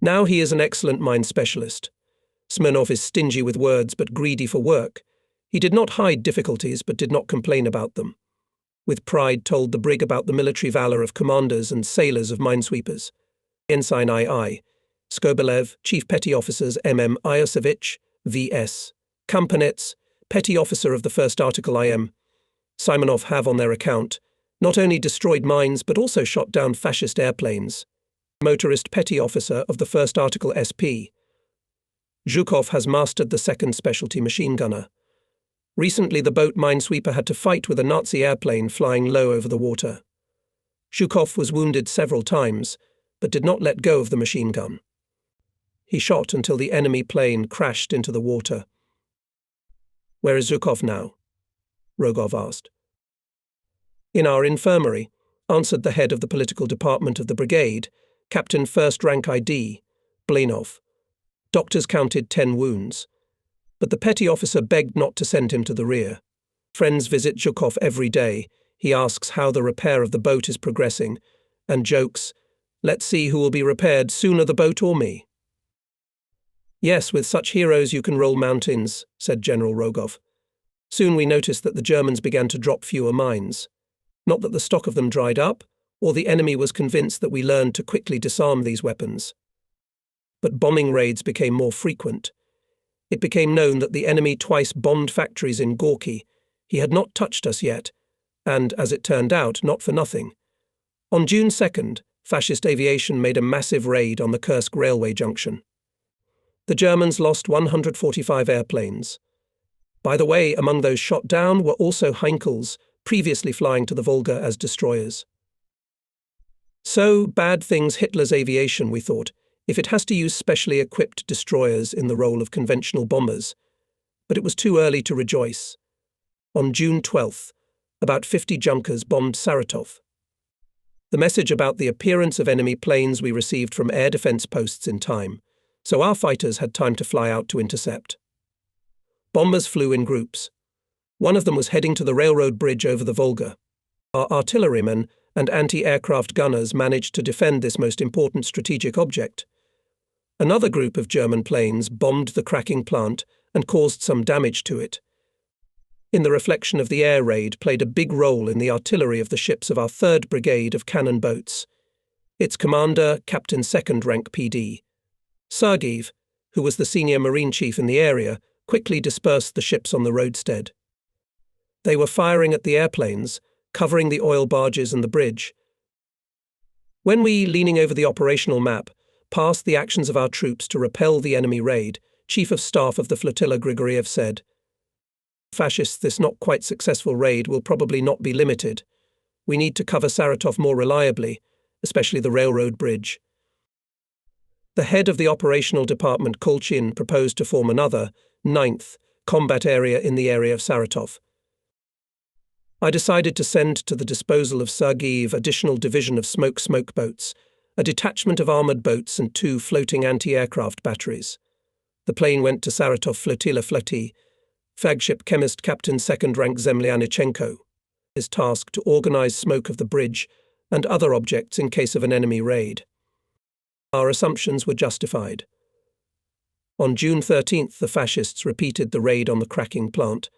Now he is an excellent mine specialist. Smirnov is stingy with words but greedy for work. He did not hide difficulties but did not complain about them. With pride told the brig about the military valor of commanders and sailors of minesweepers. Ensign II, Skobelev, Chief Petty Officers MM Iosevich, V.S. Kampanets, Petty Officer of the First Article IM, Simonov have on their account not only destroyed mines but also shot down fascist airplanes. Motorist Petty Officer of the First Article SP. Zhukov has mastered the second specialty machine gunner. Recently the boat minesweeper had to fight with a Nazi airplane flying low over the water. Zhukov was wounded several times, but did not let go of the machine gun. He shot until the enemy plane crashed into the water. "Where is Zhukov now?" Rogov asked. "In our infirmary," answered the head of the political department of the brigade, Captain First Rank ID, Blenov. Doctors counted 10 wounds. But the petty officer begged not to send him to the rear. Friends visit Zhukov every day. He asks how the repair of the boat is progressing, and jokes, "Let's see who will be repaired sooner, the boat or me." "Yes, with such heroes you can roll mountains," said General Rogov. Soon we noticed that the Germans began to drop fewer mines. Not that the stock of them dried up, or the enemy was convinced that we learned to quickly disarm these weapons. But bombing raids became more frequent. It became known that the enemy twice bombed factories in Gorky. He had not touched us yet, and, as it turned out, not for nothing. On June 2nd, fascist aviation made a massive raid on the Kursk railway junction. The Germans lost 145 airplanes. By the way, among those shot down were also Heinkels, previously flying to the Volga as destroyers. So bad things Hitler's aviation, we thought, if it has to use specially equipped destroyers in the role of conventional bombers. But it was too early to rejoice. On June 12th, about 50 Junkers bombed Saratov. The message about the appearance of enemy planes we received from air defense posts in time, so our fighters had time to fly out to intercept. Bombers flew in groups. One of them was heading to the railroad bridge over the Volga. Our artillerymen and anti-aircraft gunners managed to defend this most important strategic object. Another group of German planes bombed the cracking plant and caused some damage to it. In the reflection of the air raid played a big role in the artillery of the ships of our 3rd Brigade of cannon boats. Its commander, Captain 2nd Rank PD. Sergeyev, who was the senior marine chief in the area, quickly dispersed the ships on the roadstead. They were firing at the airplanes, covering the oil barges and the bridge. When we, leaning over the operational map, passed the actions of our troops to repel the enemy raid, Chief of Staff of the flotilla Grigoriev said, "Fascists, this not quite successful raid will probably not be limited. We need to cover Saratov more reliably, especially the railroad bridge." The head of the operational department, Kolchin, proposed to form another, 9th, combat area in the area of Saratov. I decided to send to the disposal of Sergeyev additional division of smoke boats, a detachment of armoured boats and 2 floating anti-aircraft batteries. The plane went to Saratov Flotilla Flotti, flagship chemist Captain 2nd Rank Zemlya. His task to organise smoke of the bridge and other objects in case of an enemy raid. Our assumptions were justified. On June 13th, the fascists repeated the raid on the cracking plant,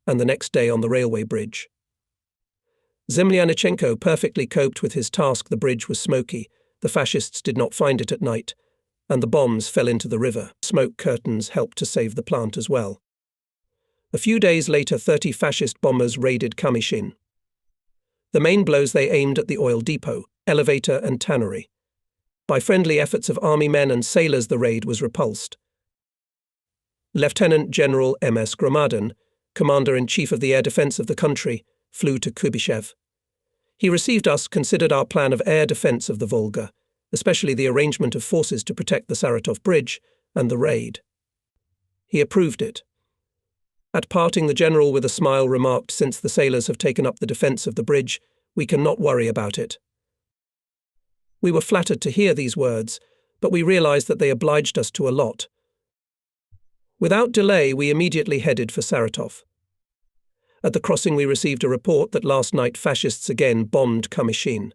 and the next day on the railway bridge. Zemlya perfectly coped with his task. The bridge was smoky, the fascists did not find it at night, and the bombs fell into the river. Smoke curtains helped to save the plant as well. A few days later, 30 fascist bombers raided Kamyshin. The main blows they aimed at the oil depot, elevator and tannery. By friendly efforts of army men and sailors the raid was repulsed. Lieutenant General M.S. Gromadin, Commander-in-Chief of the Air Defense of the country, flew to Kubyshev. He received us, considered our plan of air defense of the Volga, especially the arrangement of forces to protect the Saratov bridge and the raid. He approved it. At parting, the general with a smile remarked, "Since the sailors have taken up the defense of the bridge, we can not worry about it." We were flattered to hear these words, but we realized that they obliged us to a lot. Without delay, we immediately headed for Saratov. At the crossing we received a report that last night fascists again bombed Kamyshin.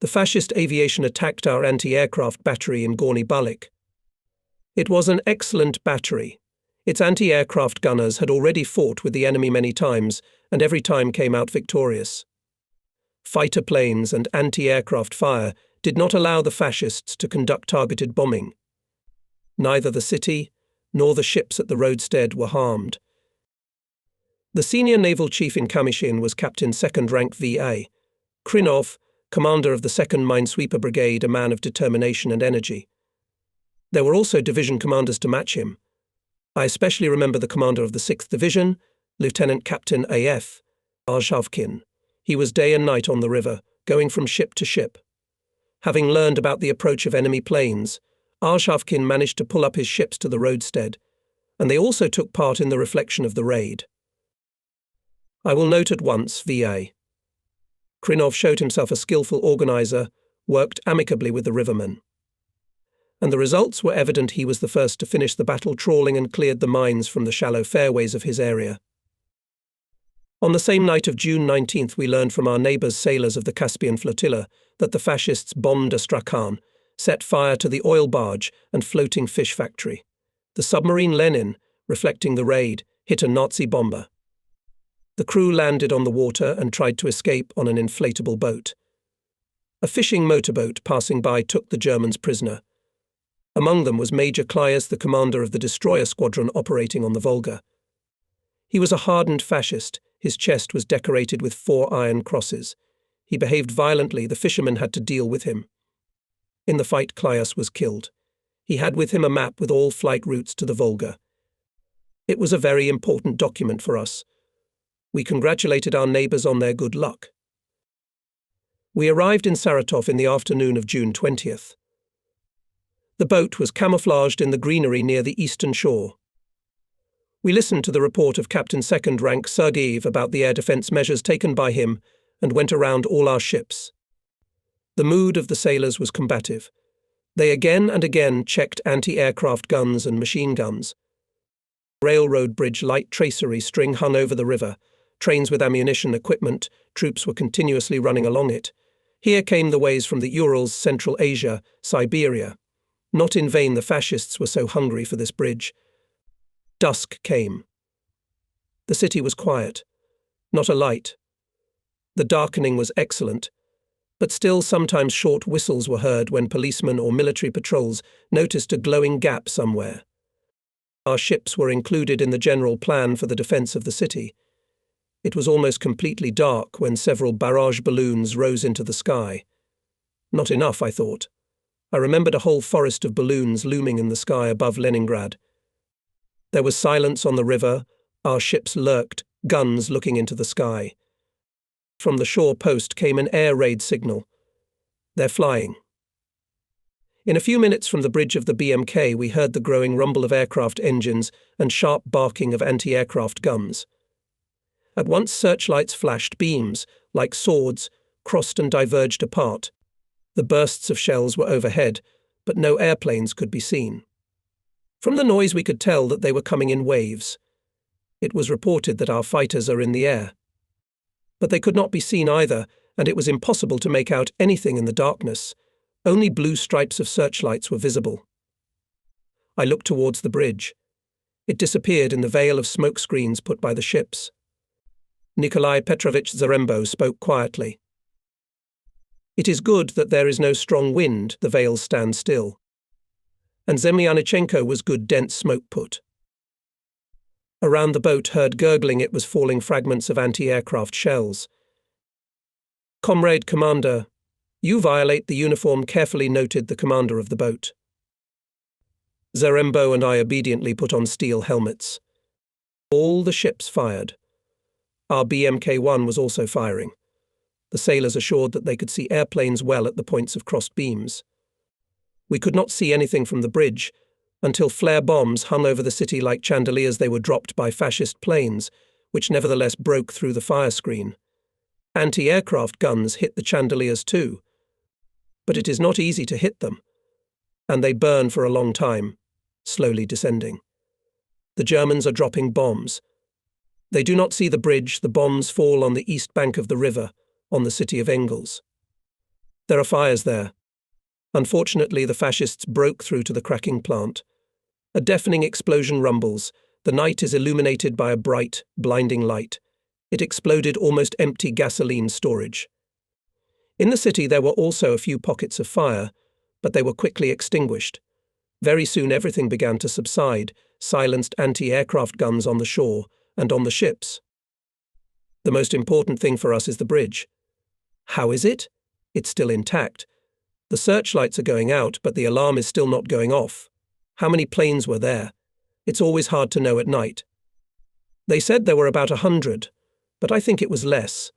the fascist aviation attacked our anti-aircraft battery in Gorny Balik. It was an excellent battery. Its anti-aircraft gunners had already fought with the enemy many times, and every time came out victorious. Fighter planes and anti-aircraft fire did not allow the fascists to conduct targeted bombing. Neither the city nor the ships at the roadstead were harmed. The senior naval chief in Kamyshin was Captain 2nd Rank VA. Krinov, commander of the 2nd Minesweeper Brigade, a man of determination and energy. There were also division commanders to match him. I especially remember the commander of the 6th Division, Lieutenant Captain A.F. Arshavkin. He was day and night on the river, going from ship to ship. Having learned about the approach of enemy planes, Arshavkin managed to pull up his ships to the roadstead, and they also took part in the reflection of the raid. I will note at once VA. Krinov showed himself a skillful organizer, worked amicably with the rivermen. And the results were evident. He was the first to finish the battle trawling and cleared the mines from the shallow fairways of his area. On the same night of June 19th, we learned from our neighbours sailors of the Caspian flotilla that the fascists bombed Astrakhan, set fire to the oil barge and floating fish factory. The submarine Lenin, reflecting the raid, hit a Nazi bomber. The crew landed on the water and tried to escape on an inflatable boat. A fishing motorboat passing by took the Germans prisoner. Among them was Major Klias, the commander of the destroyer squadron operating on the Volga. He was a hardened fascist. His chest was decorated with 4 iron crosses. He behaved violently. The fishermen had to deal with him. In the fight, Klias was killed. He had with him a map with all flight routes to the Volga. It was a very important document for us. We congratulated our neighbours on their good luck. We arrived in Saratov in the afternoon of June 20th. The boat was camouflaged in the greenery near the eastern shore. We listened to the report of Captain 2nd Rank Sergeyev about the air defence measures taken by him and went around all our ships. The mood of the sailors was combative. They again and again checked anti-aircraft guns and machine guns. Railroad bridge light tracery string hung over the river. Trains with ammunition equipment, troops were continuously running along it. Here came the ways from the Urals, Central Asia, Siberia. Not in vain the fascists were so hungry for this bridge. Dusk came. The city was quiet. Not a light. The darkening was excellent, but still sometimes short whistles were heard when policemen or military patrols noticed a glowing gap somewhere. Our ships were included in the general plan for the defence of the city. It was almost completely dark when several barrage balloons rose into the sky. Not enough, I thought. I remembered a whole forest of balloons looming in the sky above Leningrad. There was silence on the river. Our ships lurked, guns looking into the sky. From the shore post came an air raid signal. They're flying. In a few minutes from the bridge of the BMK, we heard the growing rumble of aircraft engines and sharp barking of anti-aircraft guns. At once searchlights flashed. Beams, like swords, crossed and diverged apart. The bursts of shells were overhead, but no airplanes could be seen. From the noise we could tell that they were coming in waves. It was reported that our fighters are in the air. But they could not be seen either, and it was impossible to make out anything in the darkness. Only blue stripes of searchlights were visible. I looked towards the bridge. It disappeared in the veil of smoke screens put by the ships. Nikolai Petrovich Zarembo spoke quietly. It is good that there is no strong wind, the veils stand still. And Zemlyanichenko was good dense smoke put. Around the boat heard gurgling. It was falling fragments of anti-aircraft shells. Comrade Commander, you violate the uniform, carefully noted the commander of the boat. Zarembo and I obediently put on steel helmets. All the ships fired. Our BMK-1 was also firing. The sailors assured that they could see airplanes well at the points of crossed beams. We could not see anything from the bridge until flare bombs hung over the city like chandeliers. They were dropped by fascist planes, which nevertheless broke through the fire screen. Anti-aircraft guns hit the chandeliers too, but it is not easy to hit them, and they burn for a long time, slowly descending. The Germans are dropping bombs. They do not see the bridge. The bombs fall on the east bank of the river, on the city of Engels. There are fires there. Unfortunately, the fascists broke through to the cracking plant. A deafening explosion rumbles. The night is illuminated by a bright, blinding light. It exploded almost empty gasoline storage. In the city there were also a few pockets of fire, but they were quickly extinguished. Very soon everything began to subside, silenced anti-aircraft guns on the shore and on the ships. The most important thing for us is the bridge. How is it? It's still intact. The searchlights are going out, but the alarm is still not going off. How many planes were there? It's always hard to know at night. They said there were about 100, but I think it was less.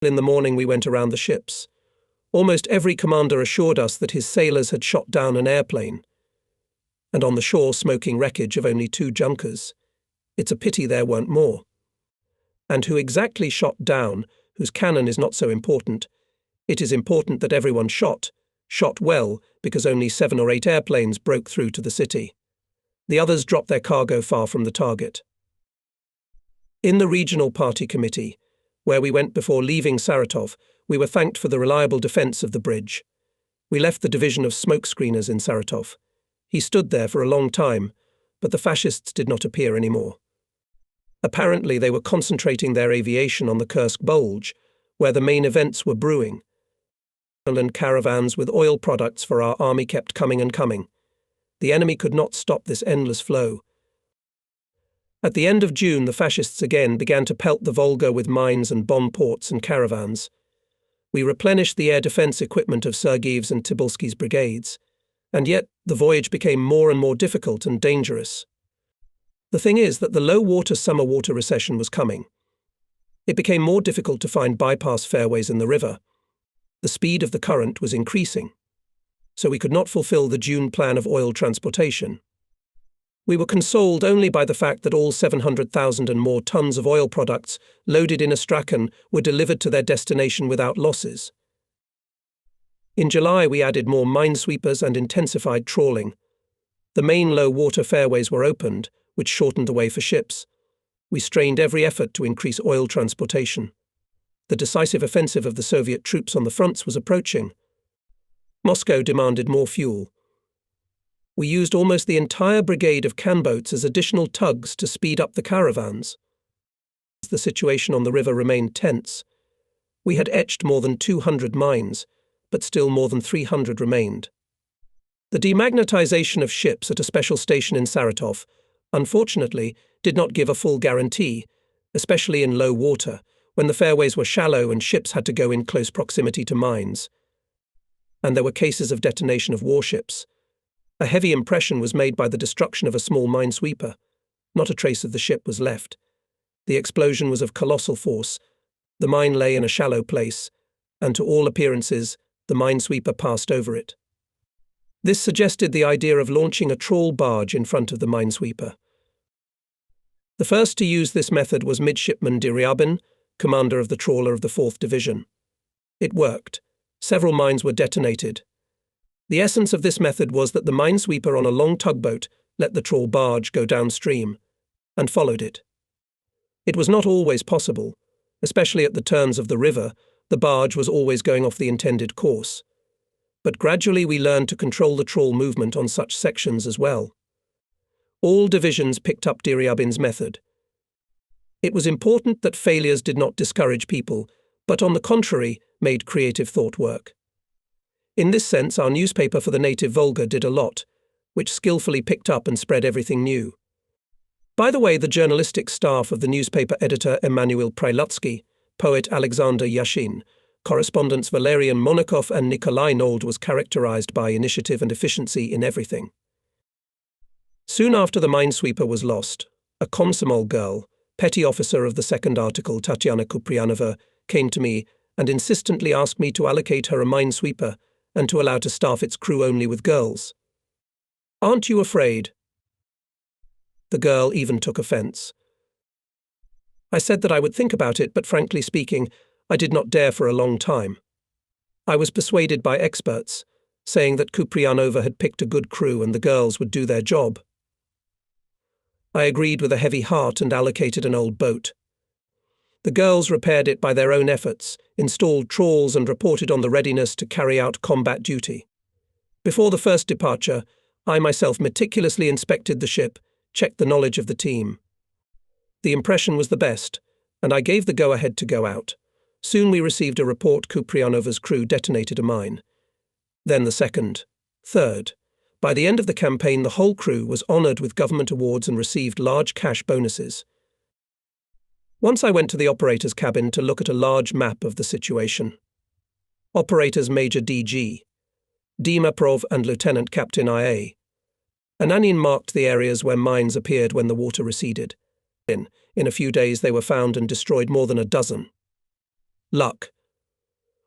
In the morning we went around the ships. Almost every commander assured us that his sailors had shot down an airplane. And on the shore smoking wreckage of only 2 junkers. It's a pity there weren't more. And who exactly shot down, whose cannon is not so important. It is important that everyone shot well, because only 7 or 8 airplanes broke through to the city. The others dropped their cargo far from the target. In the regional party committee, where we went before leaving Saratov, we were thanked for the reliable defence of the bridge. We left the division of smoke screeners in Saratov. He stood there for a long time, but the fascists did not appear anymore. Apparently they were concentrating their aviation on the Kursk Bulge, where the main events were brewing. And caravans with oil products for our army kept coming and coming. The enemy could not stop this endless flow. At the end of June, the fascists again began to pelt the Volga with mines and bomb ports and caravans. We replenished the air defence equipment of Sergeyev's and Tobolsky's brigades, and yet the voyage became more and more difficult and dangerous. The thing is that the low-water summer water recession was coming. It became more difficult to find bypass fairways in the river. The speed of the current was increasing, so we could not fulfill the June plan of oil transportation. We were consoled only by the fact that all 700,000 and more tons of oil products loaded in Astrakhan were delivered to their destination without losses. In July, we added more minesweepers and intensified trawling. The main low-water fairways were opened, which shortened the way for ships. We strained every effort to increase oil transportation. The decisive offensive of the Soviet troops on the fronts was approaching. Moscow demanded more fuel. We used almost the entire brigade of canboats as additional tugs to speed up the caravans. The situation on the river remained tense. We had etched more than 200 mines, but still more than 300 remained. The demagnetization of ships at a special station in Saratov, unfortunately, did not give a full guarantee, especially in low water, when the fairways were shallow and ships had to go in close proximity to mines. And there were cases of detonation of warships. A heavy impression was made by the destruction of a small minesweeper. Not a trace of the ship was left. The explosion was of colossal force. The mine lay in a shallow place, and to all appearances, the minesweeper passed over it. This suggested the idea of launching a trawl barge in front of the minesweeper. The first to use this method was Midshipman Deryabin, commander of the trawler of the 4th Division. It worked. Several mines were detonated. The essence of this method was that the minesweeper on a long tugboat let the trawl barge go downstream, and followed it. It was not always possible, especially at the turns of the river. The barge was always going off the intended course. But gradually we learned to control the trawl movement on such sections as well. All divisions picked up Deryabin's method. It was important that failures did not discourage people, but on the contrary, made creative thought work. In this sense, our newspaper for the native Volga did a lot, which skillfully picked up and spread everything new. By the way, the journalistic staff of the newspaper editor Emanuel Prylutsky, poet Alexander Yashin, correspondents Valerian Monakov and Nikolai Nold was characterized by initiative and efficiency in everything. Soon after the minesweeper was lost, a Komsomol girl, petty officer of the 2nd article Tatyana Kuprianova, came to me and insistently asked me to allocate her a minesweeper and to allow to staff its crew only with girls. "Aren't you afraid?" The girl even took offense. I said that I would think about it, but frankly speaking, I did not dare for a long time. I was persuaded by experts, saying that Kuprianova had picked a good crew and the girls would do their job. I agreed with a heavy heart and allocated an old boat. The girls repaired it by their own efforts, installed trawls and reported on the readiness to carry out combat duty. Before the first departure, I myself meticulously inspected the ship, checked the knowledge of the team. The impression was the best, and I gave the go-ahead to go out. Soon we received a report Kuprianova's crew detonated a mine. Then the second, third. By the end of the campaign, the whole crew was honoured with government awards and received large cash bonuses. Once I went to the operator's cabin to look at a large map of the situation. Operators Major D.G., Dimaprov and Lieutenant Captain I.A. Ananin marked the areas where mines appeared when the water receded. In a few days they were found and destroyed more than a dozen. Luck.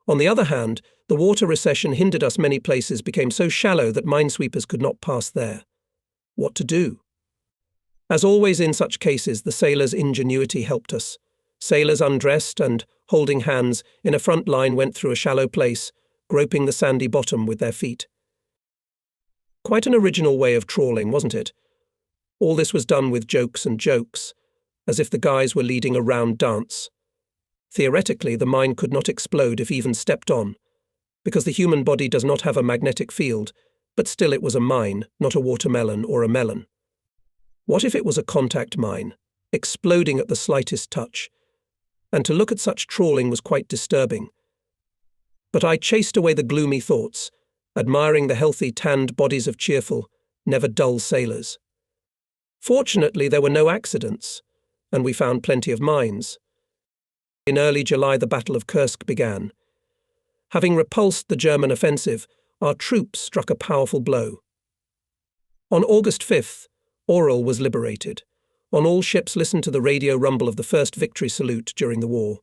On the other hand, the water recession hindered us. Many places became so shallow that minesweepers could not pass there. What to do? As always in such cases, the sailors' ingenuity helped us. Sailors undressed and, holding hands, in a front line went through a shallow place, groping the sandy bottom with their feet. Quite an original way of trawling, wasn't it? All this was done with jokes and jokes, as if the guys were leading a round dance. Theoretically, the mine could not explode if even stepped on, because the human body does not have a magnetic field, but still it was a mine, not a watermelon or a melon. What if it was a contact mine, exploding at the slightest touch? And to look at such trawling was quite disturbing. But I chased away the gloomy thoughts, admiring the healthy, tanned bodies of cheerful, never dull sailors. Fortunately, there were no accidents, and we found plenty of mines. In early July, the Battle of Kursk began. Having repulsed the German offensive, our troops struck a powerful blow. On August 5th, Orel was liberated. On all ships listened to the radio rumble of the first victory salute during the war.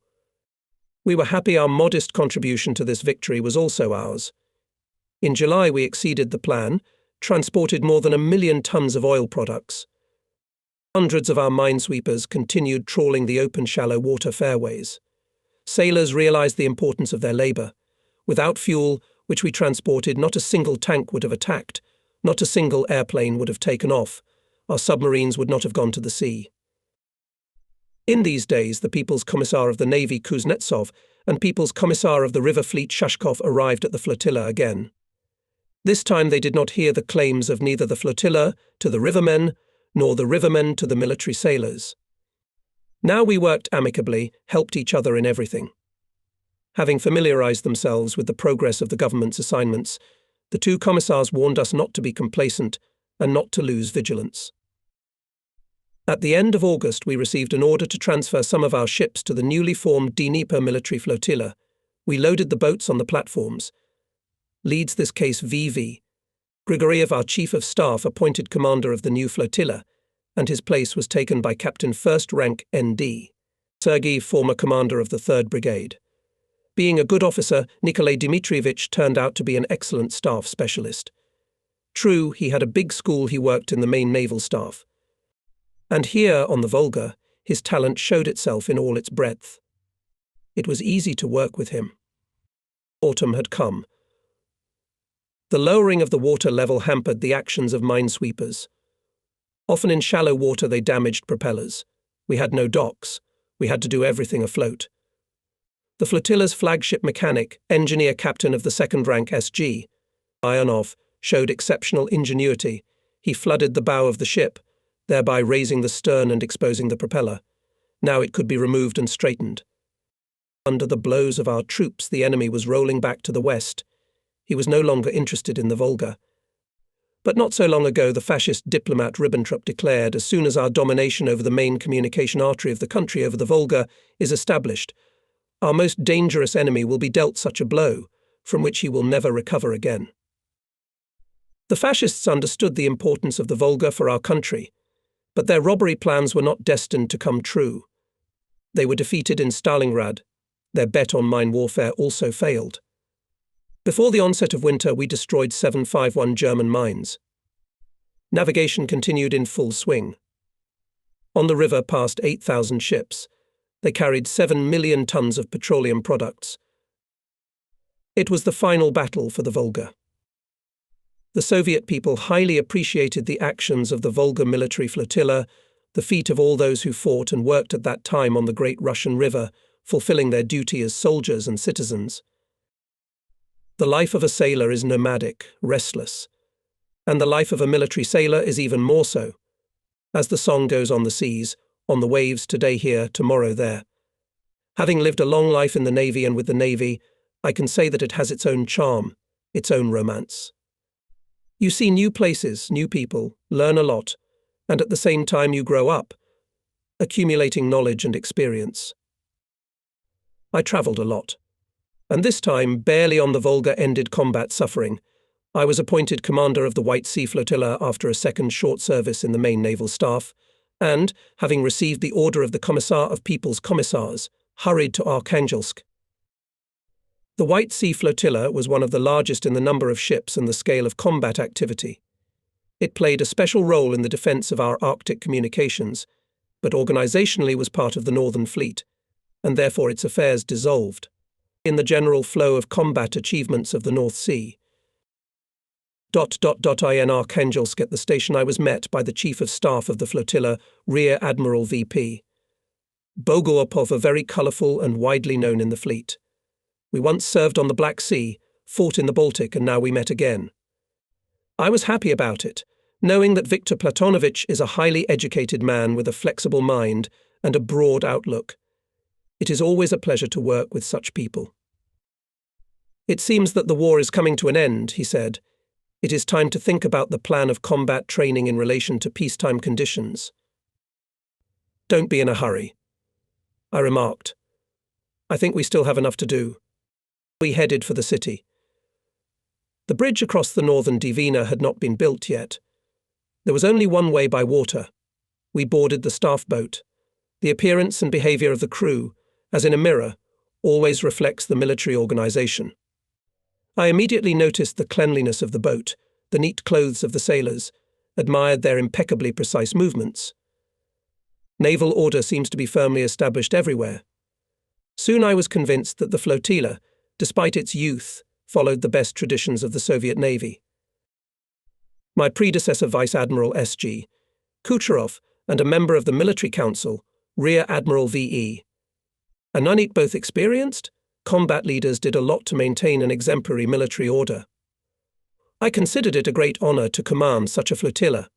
We were happy our modest contribution to this victory was also ours. In July we exceeded the plan, transported more than 1 million tons of oil products. Hundreds of our minesweepers continued trawling the open shallow water fairways. Sailors realized the importance of their labor. Without fuel, which we transported, not a single tank would have attacked, not a single airplane would have taken off. Our submarines would not have gone to the sea. In these days, the People's Commissar of the Navy Kuznetsov and People's Commissar of the River Fleet Shashkov arrived at the flotilla again. This time they did not hear the claims of neither the flotilla to the rivermen, nor the rivermen to the military sailors. Now we worked amicably, helped each other in everything. Having familiarized themselves with the progress of the government's assignments, the two commissars warned us not to be complacent and not to lose vigilance. At the end of August, we received an order to transfer some of our ships to the newly formed Dnieper military flotilla. We loaded the boats on the platforms. Leads this case VV. Grigoriev, our chief of staff, appointed commander of the new flotilla, and his place was taken by Captain First Rank ND. Sergei, former commander of the 3rd Brigade. Being a good officer, Nikolai Dmitrievich turned out to be an excellent staff specialist. True, he had a big school. He worked in the main naval staff. And here, on the Volga, his talent showed itself in all its breadth. It was easy to work with him. Autumn had come. The lowering of the water level hampered the actions of minesweepers. Often in shallow water they damaged propellers. We had no docks. We had to do everything afloat. The flotilla's flagship mechanic, engineer captain of the 2nd rank SG, Ionov, showed exceptional ingenuity. He flooded the bow of the ship, thereby raising the stern and exposing the propeller. Now it could be removed and straightened. Under the blows of our troops, the enemy was rolling back to the west. He was no longer interested in the Volga. But not so long ago, the fascist diplomat Ribbentrop declared, as soon as our domination over the main communication artery of the country over the Volga is established, our most dangerous enemy will be dealt such a blow, from which he will never recover again. The fascists understood the importance of the Volga for our country, but their robbery plans were not destined to come true. They were defeated in Stalingrad. Their bet on mine warfare also failed. Before the onset of winter, we destroyed 751 German mines. Navigation continued in full swing. On the river passed 8,000 ships. They carried 7 million tons of petroleum products. It was the final battle for the Volga. The Soviet people highly appreciated the actions of the Volga military flotilla, the feat of all those who fought and worked at that time on the great Russian river, fulfilling their duty as soldiers and citizens. The life of a sailor is nomadic, restless, and the life of a military sailor is even more so. As the song goes on the seas, on the waves, today here, tomorrow there. Having lived a long life in the Navy and with the Navy, I can say that it has its own charm, its own romance. You see new places, new people, learn a lot, and at the same time you grow up, accumulating knowledge and experience. I travelled a lot, and this time, barely on the Volga ended combat suffering, I was appointed commander of the White Sea Flotilla after a second short service in the main naval staff, and, having received the order of the Commissar of People's Commissars, hurried to Arkhangelsk. The White Sea Flotilla was one of the largest in the number of ships and the scale of combat activity. It played a special role in the defence of our Arctic communications, but organisationally was part of the Northern Fleet, and therefore its affairs dissolved in the general flow of combat achievements of the North Sea. In Arkhangelsk at the station I was met by the Chief of Staff of the flotilla, Rear Admiral V.P. Bogoapov, a very colourful and widely known in the fleet. We once served on the Black Sea, fought in the Baltic, and now we met again. I was happy about it, knowing that Viktor Platonovich is a highly educated man with a flexible mind and a broad outlook. It is always a pleasure to work with such people. It seems that the war is coming to an end, he said. It is time to think about the plan of combat training in relation to peacetime conditions. Don't be in a hurry, I remarked. I think we still have enough to do. We headed for the city. The bridge across the northern Dvina had not been built yet. There was only one way by water. We boarded the staff boat. The appearance and behaviour of the crew, as in a mirror, always reflects the military organisation. I immediately noticed the cleanliness of the boat, the neat clothes of the sailors, admired their impeccably precise movements. Naval order seems to be firmly established everywhere. Soon I was convinced that the flotilla, despite its youth, followed the best traditions of the Soviet Navy. My predecessor Vice Admiral S.G. Kucherov and a member of the Military Council, Rear Admiral V.E. and Nanit, both experienced combat leaders, did a lot to maintain an exemplary military order. I considered it a great honour to command such a flotilla.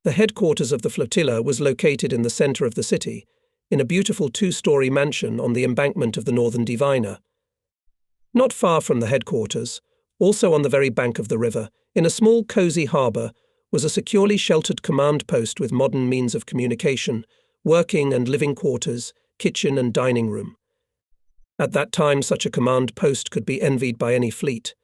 The headquarters of the flotilla was located in the centre of the city, in a beautiful two-storey mansion on the embankment of the northern Dvina. Not far from the headquarters, also on the very bank of the river, in a small cosy harbour, was a securely sheltered command post with modern means of communication, working and living quarters, kitchen and dining room. At that time, such a command post could be envied by any fleet.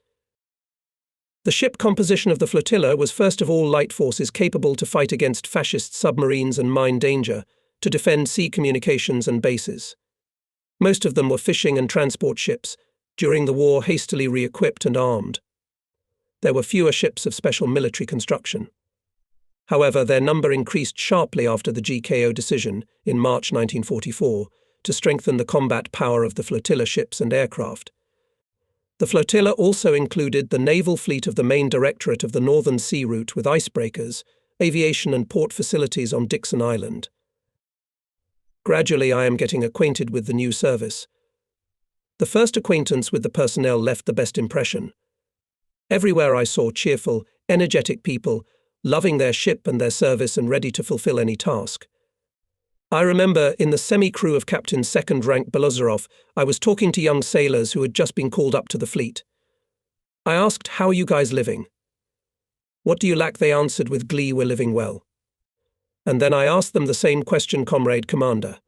The ship composition of the flotilla was first of all light forces capable to fight against fascist submarines and mine danger, to defend sea communications and bases. Most of them were fishing and transport ships, during the war hastily re-equipped and armed. There were fewer ships of special military construction. However, their number increased sharply after the GKO decision, in March 1944, to strengthen the combat power of the flotilla ships and aircraft. The flotilla also included the naval fleet of the main directorate of the Northern Sea Route with icebreakers, aviation and port facilities on Dixon Island. Gradually I am getting acquainted with the new service. The first acquaintance with the personnel left the best impression. Everywhere I saw cheerful, energetic people, loving their ship and their service and ready to fulfill any task. I remember in the semi-crew of Captain Second Rank Belozerov, I was talking to young sailors who had just been called up to the fleet. I asked, "How are you guys living?" "What do you lack?" they answered with glee, "We're living well." And then I asked them the same question, "Comrade Commander,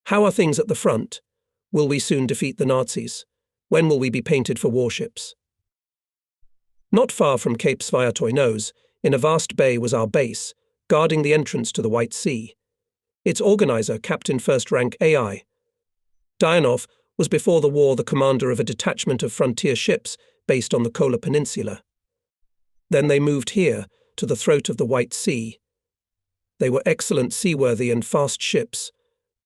how are things at the front? Will we soon defeat the Nazis? When will we be painted for warships?" Not far from Cape Sviatoy Nose, in a vast bay, was our base, guarding the entrance to the White Sea. Its organizer, Captain First Rank A.I. Dianov, was before the war the commander of a detachment of frontier ships based on the Kola Peninsula. Then they moved here, to the throat of the White Sea. They were excellent seaworthy and fast ships.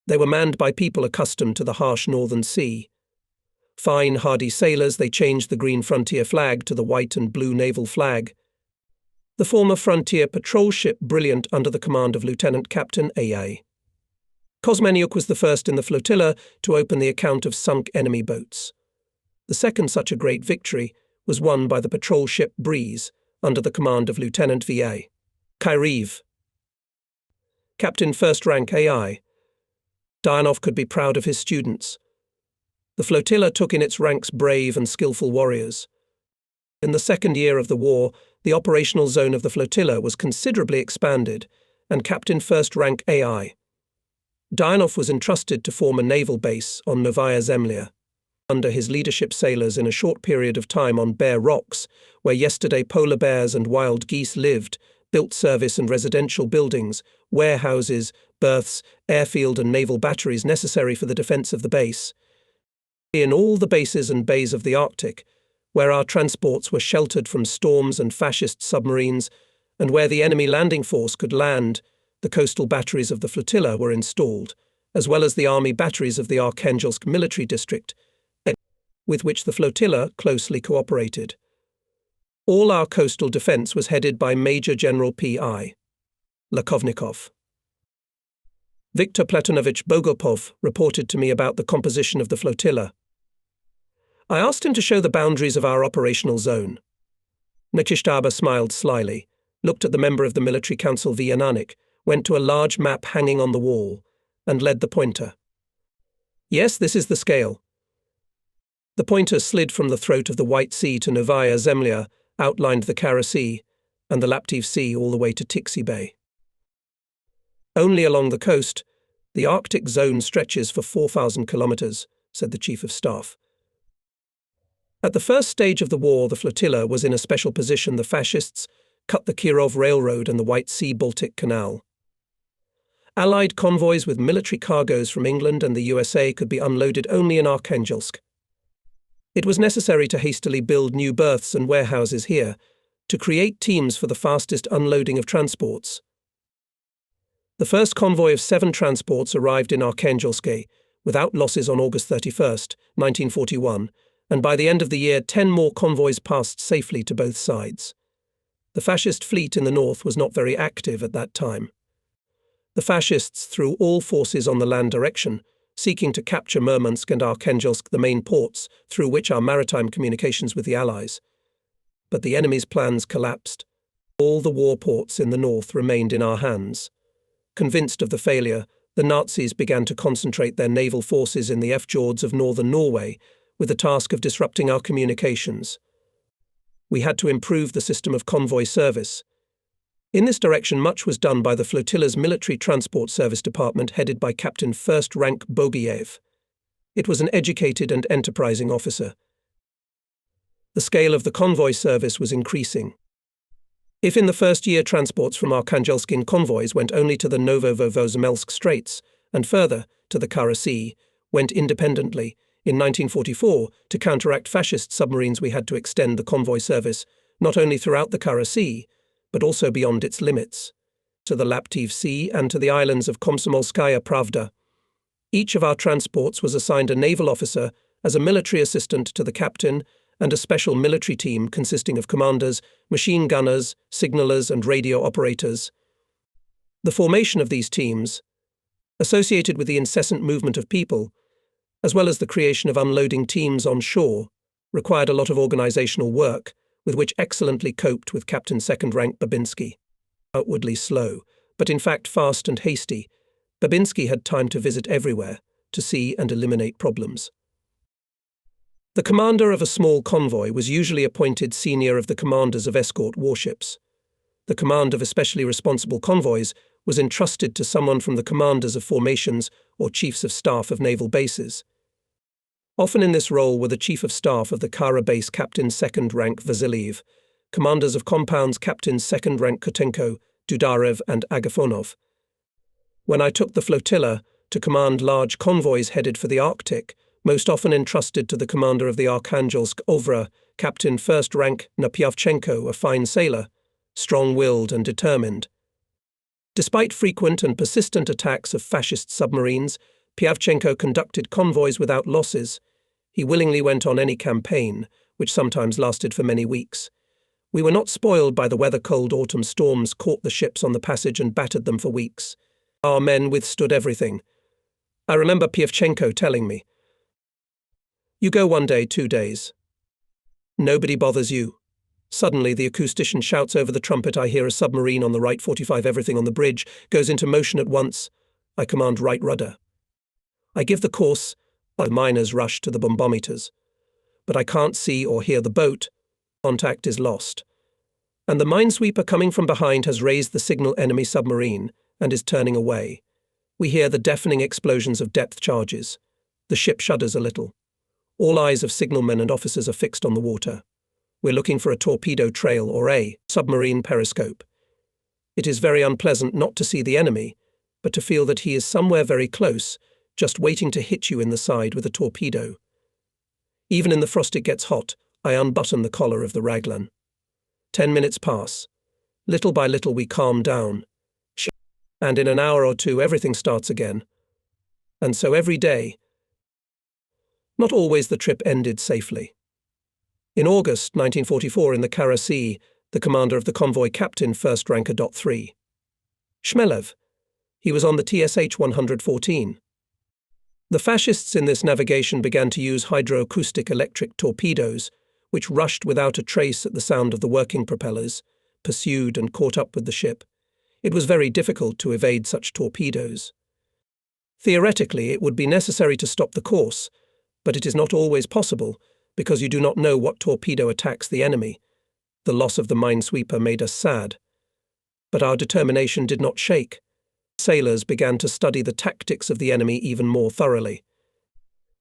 They were manned by people accustomed to the harsh northern sea. Fine, hardy sailors, they changed the green frontier flag to the white and blue naval flag. the former frontier patrol ship Brilliant under the command of Lieutenant Captain A.A. Kosmeniuk was the first in the flotilla to open the account of sunk enemy boats. The second such a great victory was won by the patrol ship Breeze under the command of Lieutenant V.A. Kyriev. Captain First Rank A.I. Dianov could be proud of his students. The flotilla took in its ranks brave and skillful warriors. In the second year of the war, the operational zone of the flotilla was considerably expanded, and Captain First Rank A.I. Dianov was entrusted to form a naval base on Novaya Zemlya. Under his leadership, sailors in a short period of time on bare rocks, where yesterday polar bears and wild geese lived, built service and residential buildings, warehouses, berths, airfield and naval batteries necessary for the defense of the base. In all the bases and bays of the Arctic, where our transports were sheltered from storms and fascist submarines, and where the enemy landing force could land, the coastal batteries of the flotilla were installed, as well as the army batteries of the Arkhangelsk military district, with which the flotilla closely cooperated. All our coastal defense was headed by Major General P.I. Lakovnikov. Viktor Platonovich Bogopov reported to me about the composition of the flotilla. I asked him to show the boundaries of our operational zone. Nakishtaba smiled slyly, looked at the member of the military council Viananik, went to a large map hanging on the wall, and led the pointer. Yes, this is the scale. The pointer slid from the throat of the White Sea to Novaya Zemlya, outlined the Kara Sea, and the Laptev Sea all the way to Tixi Bay. Only along the coast, the Arctic zone stretches for 4,000 kilometers, said the Chief of Staff. At the first stage of the war, the flotilla was in a special position. The fascists cut the Kirov Railroad and the White Sea-Baltic Canal. Allied convoys with military cargoes from England and the USA could be unloaded only in Arkhangelsk. It was necessary to hastily build new berths and warehouses here, to create teams for the fastest unloading of transports. The first convoy of 7 transports arrived in Arkhangelsk without losses on August 31st, 1941, and by the end of the year 10 more convoys passed safely to both sides. The fascist fleet in the north was not very active at that time. The fascists threw all forces on the land direction, seeking to capture Murmansk and Arkhangelsk, the main ports through which our maritime communications with the Allies. But the enemy's plans collapsed. All the war ports in the north remained in our hands. Convinced of the failure, the Nazis began to concentrate their naval forces in the fjords of northern Norway, with the task of disrupting our communications. We had to improve the system of convoy service. In this direction, much was done by the flotilla's military transport service department headed by Captain First Rank Bogiev. It was an educated and enterprising officer. The scale of the convoy service was increasing. If in the first year transports from Arkhangelsk in convoys went only to the Novovovozemelsk Straits, and further, to the Kara Sea, went independently, in 1944, to counteract fascist submarines we had to extend the convoy service, not only throughout the Kara Sea, but also beyond its limits, to the Laptev Sea and to the islands of Komsomolskaya Pravda. Each of our transports was assigned a naval officer as a military assistant to the captain and a special military team consisting of commanders, machine gunners, signallers and radio operators. The formation of these teams, associated with the incessant movement of people, as well as the creation of unloading teams on shore, required a lot of organizational work, with which excellently coped with Captain Second Rank Babinski. Outwardly slow, but in fact fast and hasty, Babinski had time to visit everywhere, to see and eliminate problems. The commander of a small convoy was usually appointed senior of the commanders of escort warships. The command of especially responsible convoys was entrusted to someone from the commanders of formations or chiefs of staff of naval bases. Often in this role were the Chief of Staff of the Kara base Captain Second Rank Vasiliev, commanders of compounds Captain Second Rank Kotenko, Dudarev and Agafonov. When I took the flotilla to command large convoys headed for the Arctic, most often entrusted to the commander of the Arkhangelsk Ovra, Captain First Rank Napyavchenko, a fine sailor, strong-willed and determined. Despite frequent and persistent attacks of fascist submarines, Pyavchenko conducted convoys without losses. He willingly went on any campaign, which sometimes lasted for many weeks. We were not spoiled by the weather. Cold autumn storms caught the ships on the passage and battered them for weeks. Our men withstood everything. I remember Pievchenko telling me, "You go 1 day, 2 days. Nobody bothers you." Suddenly, the acoustician shouts over the trumpet. I hear a submarine on the right, 45, everything on the bridge goes into motion at once. I command right rudder. I give the course. The miners rush to the bombometers. But I can't see or hear the boat. Contact is lost. And the minesweeper coming from behind has raised the signal enemy submarine and is turning away. We hear the deafening explosions of depth charges. The ship shudders a little. All eyes of signalmen and officers are fixed on the water. We're looking for a torpedo trail or a submarine periscope. It is very unpleasant not to see the enemy, but to feel that he is somewhere very close, just waiting to hit you in the side with a torpedo. Even in the frost it gets hot. I unbutton the collar of the raglan. 10 minutes pass. Little by little we calm down. And in an hour or two everything starts again. And so every day. Not always the trip ended safely. In August 1944 in the Kara Sea, the commander of the convoy, Captain First Ranker .3. Shmelev. He was on the TSH 114. The fascists in this navigation began to use hydroacoustic electric torpedoes, which rushed without a trace at the sound of the working propellers, pursued and caught up with the ship. It was very difficult to evade such torpedoes. Theoretically, it would be necessary to stop the course, but it is not always possible, because you do not know what torpedo attacks the enemy. The loss of the minesweeper made us sad. But our determination did not shake. Sailors began to study the tactics of the enemy even more thoroughly.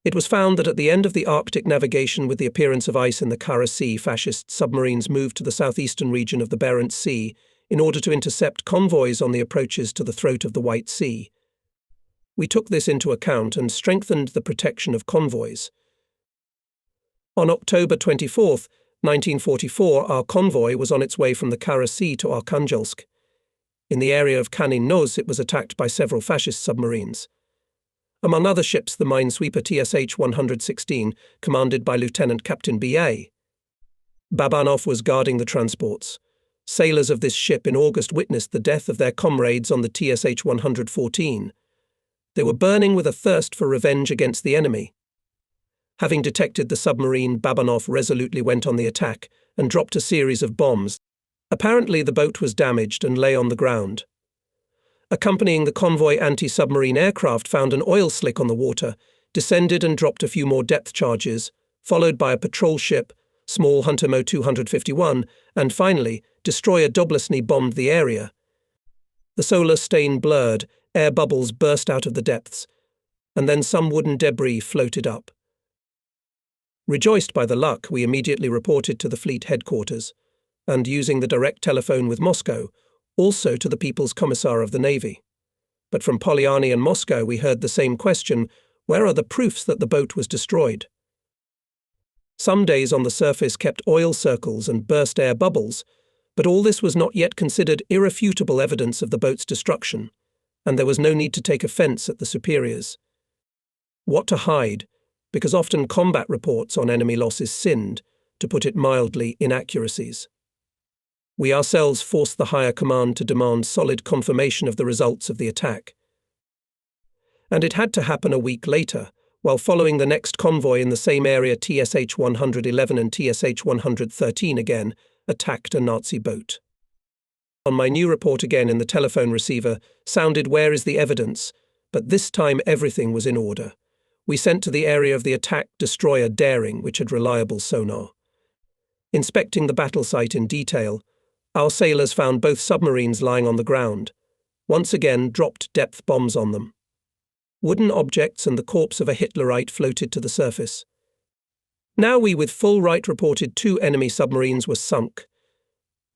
It was found that at the end of the Arctic navigation, with the appearance of ice in the Kara Sea, fascist submarines moved to the southeastern region of the Barents Sea in order to intercept convoys on the approaches to the throat of the White Sea. We took this into account and strengthened the protection of convoys. On October 24, 1944, our convoy was on its way from the Kara Sea to Arkhangelsk. In the area of Kanin-Noz, it was attacked by several fascist submarines. Among other ships, the minesweeper TSH 116, commanded by Lieutenant Captain B.A. Babanov, was guarding the transports. Sailors of this ship in August witnessed the death of their comrades on the TSH 114. They were burning with a thirst for revenge against the enemy. Having detected the submarine, Babanov resolutely went on the attack and dropped a series of bombs. Apparently the boat was damaged and lay on the ground. Accompanying the convoy, anti-submarine aircraft found an oil slick on the water, descended and dropped a few more depth charges, followed by a patrol ship, small Hunter Mo 251, and finally, destroyer Doblesny bombed the area. The solar stain blurred, air bubbles burst out of the depths, and then some wooden debris floated up. Rejoiced by the luck, we immediately reported to the fleet headquarters, and using the direct telephone with Moscow, also to the People's Commissar of the Navy. But from Polyarny and Moscow we heard the same question: where are the proofs that the boat was destroyed? Some days on the surface kept oil circles and burst air bubbles, but all this was not yet considered irrefutable evidence of the boat's destruction, and there was no need to take offence at the superiors. What to hide, because often combat reports on enemy losses sinned, to put it mildly, inaccuracies. We ourselves forced the higher command to demand solid confirmation of the results of the attack. And it had to happen a week later, while following the next convoy in the same area. TSH 111 and TSH 113 again attacked a Nazi boat. On my new report again in the telephone receiver sounded "Where is the evidence?" but this time everything was in order. We sent to the area of the attack destroyer Daring, which had reliable sonar. Inspecting the battle site in detail, our sailors found both submarines lying on the ground, once again dropped depth bombs on them. Wooden objects and the corpse of a Hitlerite floated to the surface. Now we with full right reported 2 enemy submarines were sunk.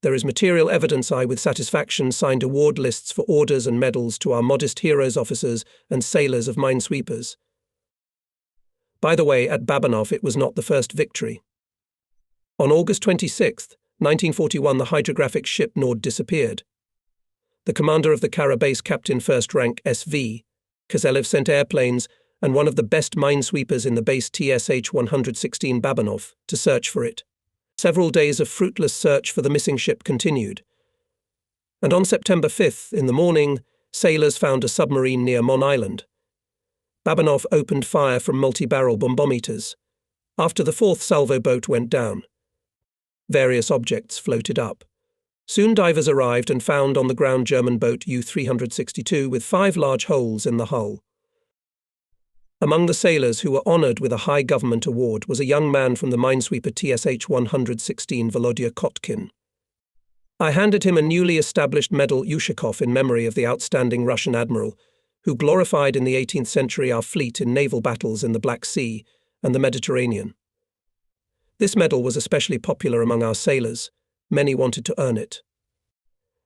There is material evidence. I with satisfaction signed award lists for orders and medals to our modest heroes, officers and sailors of minesweepers. By the way, at Babanov it was not the first victory. On August 26, 1941, the hydrographic ship Nord disappeared. The commander of the Kara base, Captain First Rank SV. Kozelev, sent airplanes and one of the best minesweepers in the base TSH 116 Babanov to search for it. Several days of fruitless search for the missing ship continued. And on September 5th, in the morning, sailors found a submarine near Mon Island. Babanov opened fire from multi-barrel bombometers. After the fourth salvo boat went down, various objects floated up. Soon divers arrived and found on the ground German boat U-362 with 5 large holes in the hull. Among the sailors who were honoured with a high government award was a young man from the minesweeper TSH-116 Volodya Kotkin. I handed him a newly established medal Yushakov in memory of the outstanding Russian admiral, who glorified in the 18th century our fleet in naval battles in the Black Sea and the Mediterranean. This medal was especially popular among our sailors. Many wanted to earn it.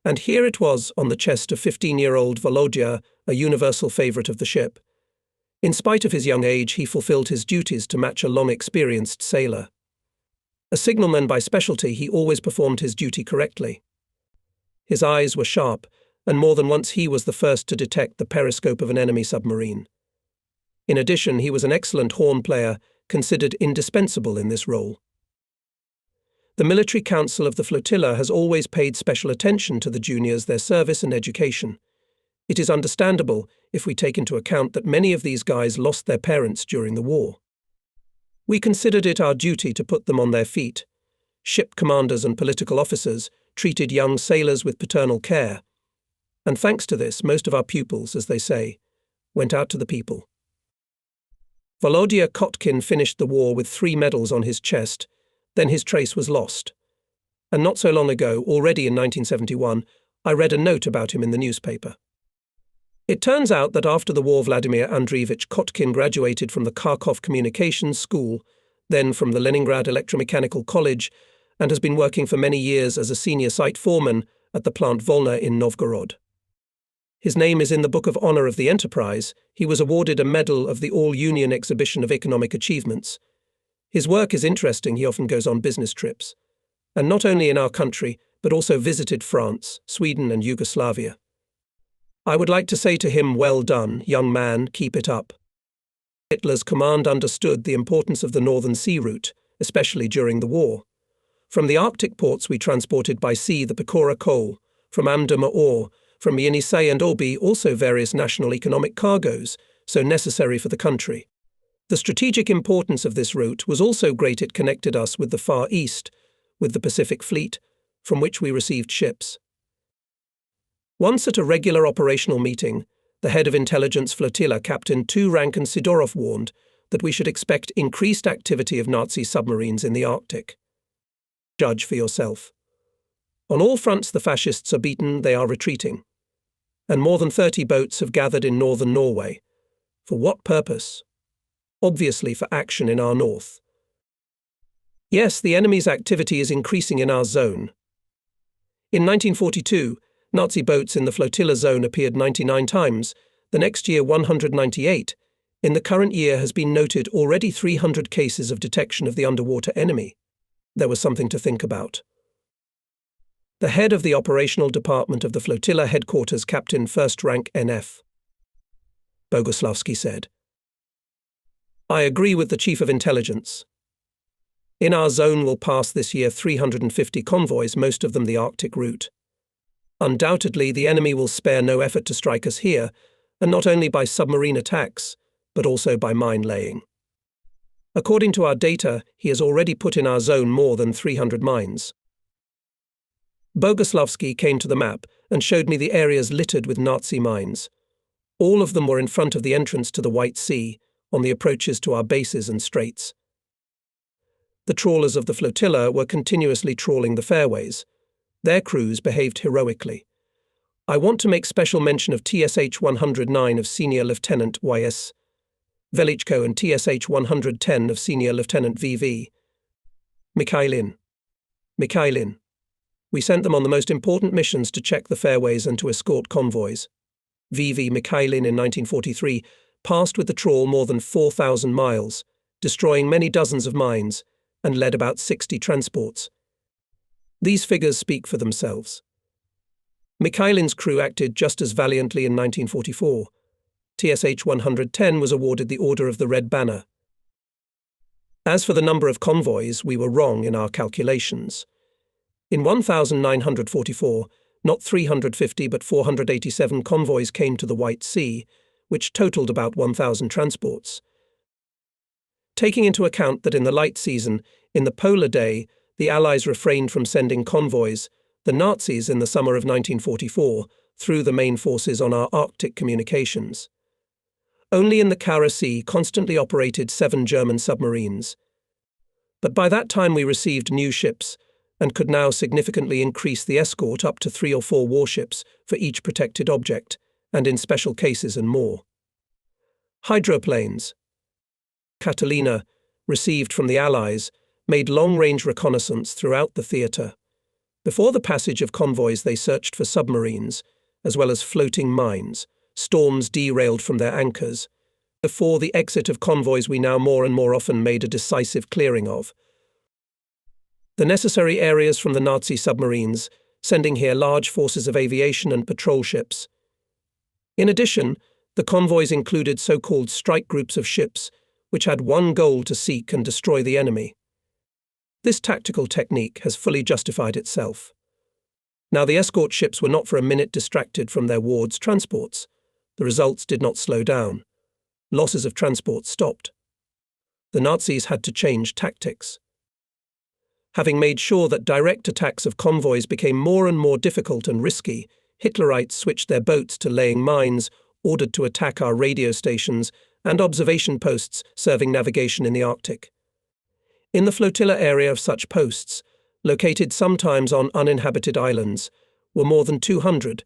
And here it was on the chest of 15-year-old Volodya, a universal favourite of the ship. In spite of his young age, he fulfilled his duties to match a long-experienced sailor. A signalman by specialty, he always performed his duty correctly. His eyes were sharp, and more than once he was the first to detect the periscope of an enemy submarine. In addition, he was an excellent horn player, considered indispensable in this role. The Military Council of the flotilla has always paid special attention to the juniors, their service and education. It is understandable if we take into account that many of these guys lost their parents during the war. We considered it our duty to put them on their feet. Ship commanders and political officers treated young sailors with paternal care. And thanks to this, most of our pupils, as they say, went out to the people. Volodya Kotkin finished the war with 3 medals on his chest, then his trace was lost. And not so long ago, already in 1971, I read a note about him in the newspaper. It turns out that after the war Vladimir Andreevich Kotkin graduated from the Kharkov Communications School, then from the Leningrad Electromechanical College, and has been working for many years as a senior site foreman at the plant Volga in Novgorod. His name is in the Book of Honor of the Enterprise. He was awarded a medal of the All-Union Exhibition of Economic Achievements. His work is interesting. He often goes on business trips. And not only in our country, but also visited France, Sweden and Yugoslavia. I would like to say to him, well done, young man, keep it up. Hitler's command understood the importance of the Northern Sea route, especially during the war. From the Arctic ports we transported by sea the Pecora coal, from Amdama ore, from Yenisei and Obi also various national economic cargoes, so necessary for the country. The strategic importance of this route was also great. It connected us with the Far East, with the Pacific Fleet, from which we received ships. Once at a regular operational meeting, the head of intelligence flotilla, Captain 2 Rankin Sidorov, warned that we should expect increased activity of Nazi submarines in the Arctic. Judge for yourself. On all fronts the fascists are beaten, they are retreating. And more than 30 boats have gathered in northern Norway. For what purpose? Obviously for action in our north. Yes, the enemy's activity is increasing in our zone. In 1942, Nazi boats in the flotilla zone appeared 99 times, the next year 198. In the current year has been noted already 300 cases of detection of the underwater enemy. There was something to think about. The head of the operational department of the flotilla headquarters, Captain 1st Rank NF Boguslavsky, said, I agree with the Chief of Intelligence. In our zone will pass this year 350 convoys, most of them the Arctic route. Undoubtedly, the enemy will spare no effort to strike us here, and not only by submarine attacks, but also by mine-laying. According to our data, he has already put in our zone more than 300 mines. Boguslavsky came to the map and showed me the areas littered with Nazi mines. All of them were in front of the entrance to the White Sea, on the approaches to our bases and straits. The trawlers of the flotilla were continuously trawling the fairways. Their crews behaved heroically. I want to make special mention of TSH 109 of Senior Lieutenant Y.S. Velichko and TSH 110 of Senior Lieutenant V.V. Mikhailin. We sent them on the most important missions to check the fairways and to escort convoys. V.V. Mikhailin in 1943 passed with the trawl more than 4,000 miles, destroying many dozens of mines, and led about 60 transports. These figures speak for themselves. Mikhailin's crew acted just as valiantly in 1944. TSH 110 was awarded the Order of the Red Banner. As for the number of convoys, we were wrong in our calculations. In 1944, not 350 but 487 convoys came to the White Sea, which totaled about 1,000 transports. Taking into account that in the light season, in the polar day, the Allies refrained from sending convoys, the Nazis in the summer of 1944 threw the main forces on our Arctic communications. Only in the Kara Sea constantly operated 7 German submarines. But by that time we received new ships and could now significantly increase the escort up to 3 or 4 warships for each protected object, and in special cases and more. Hydroplanes, Catalina, received from the Allies, made long-range reconnaissance throughout the theatre. Before the passage of convoys they searched for submarines, as well as floating mines, storms derailed from their anchors. Before the exit of convoys we now more and more often made a decisive clearing of the necessary areas from the Nazi submarines, sending here large forces of aviation and patrol ships. In addition, the convoys included so-called strike groups of ships, which had one goal to seek and destroy the enemy. This tactical technique has fully justified itself. Now the escort ships were not for a minute distracted from their wards transports. The results did not slow down. Losses of transport stopped. The Nazis had to change tactics. Having made sure that direct attacks of convoys became more and more difficult and risky, Hitlerites switched their boats to laying mines, ordered to attack our radio stations and observation posts serving navigation in the Arctic. In the flotilla area of such posts, located sometimes on uninhabited islands, were more than 200,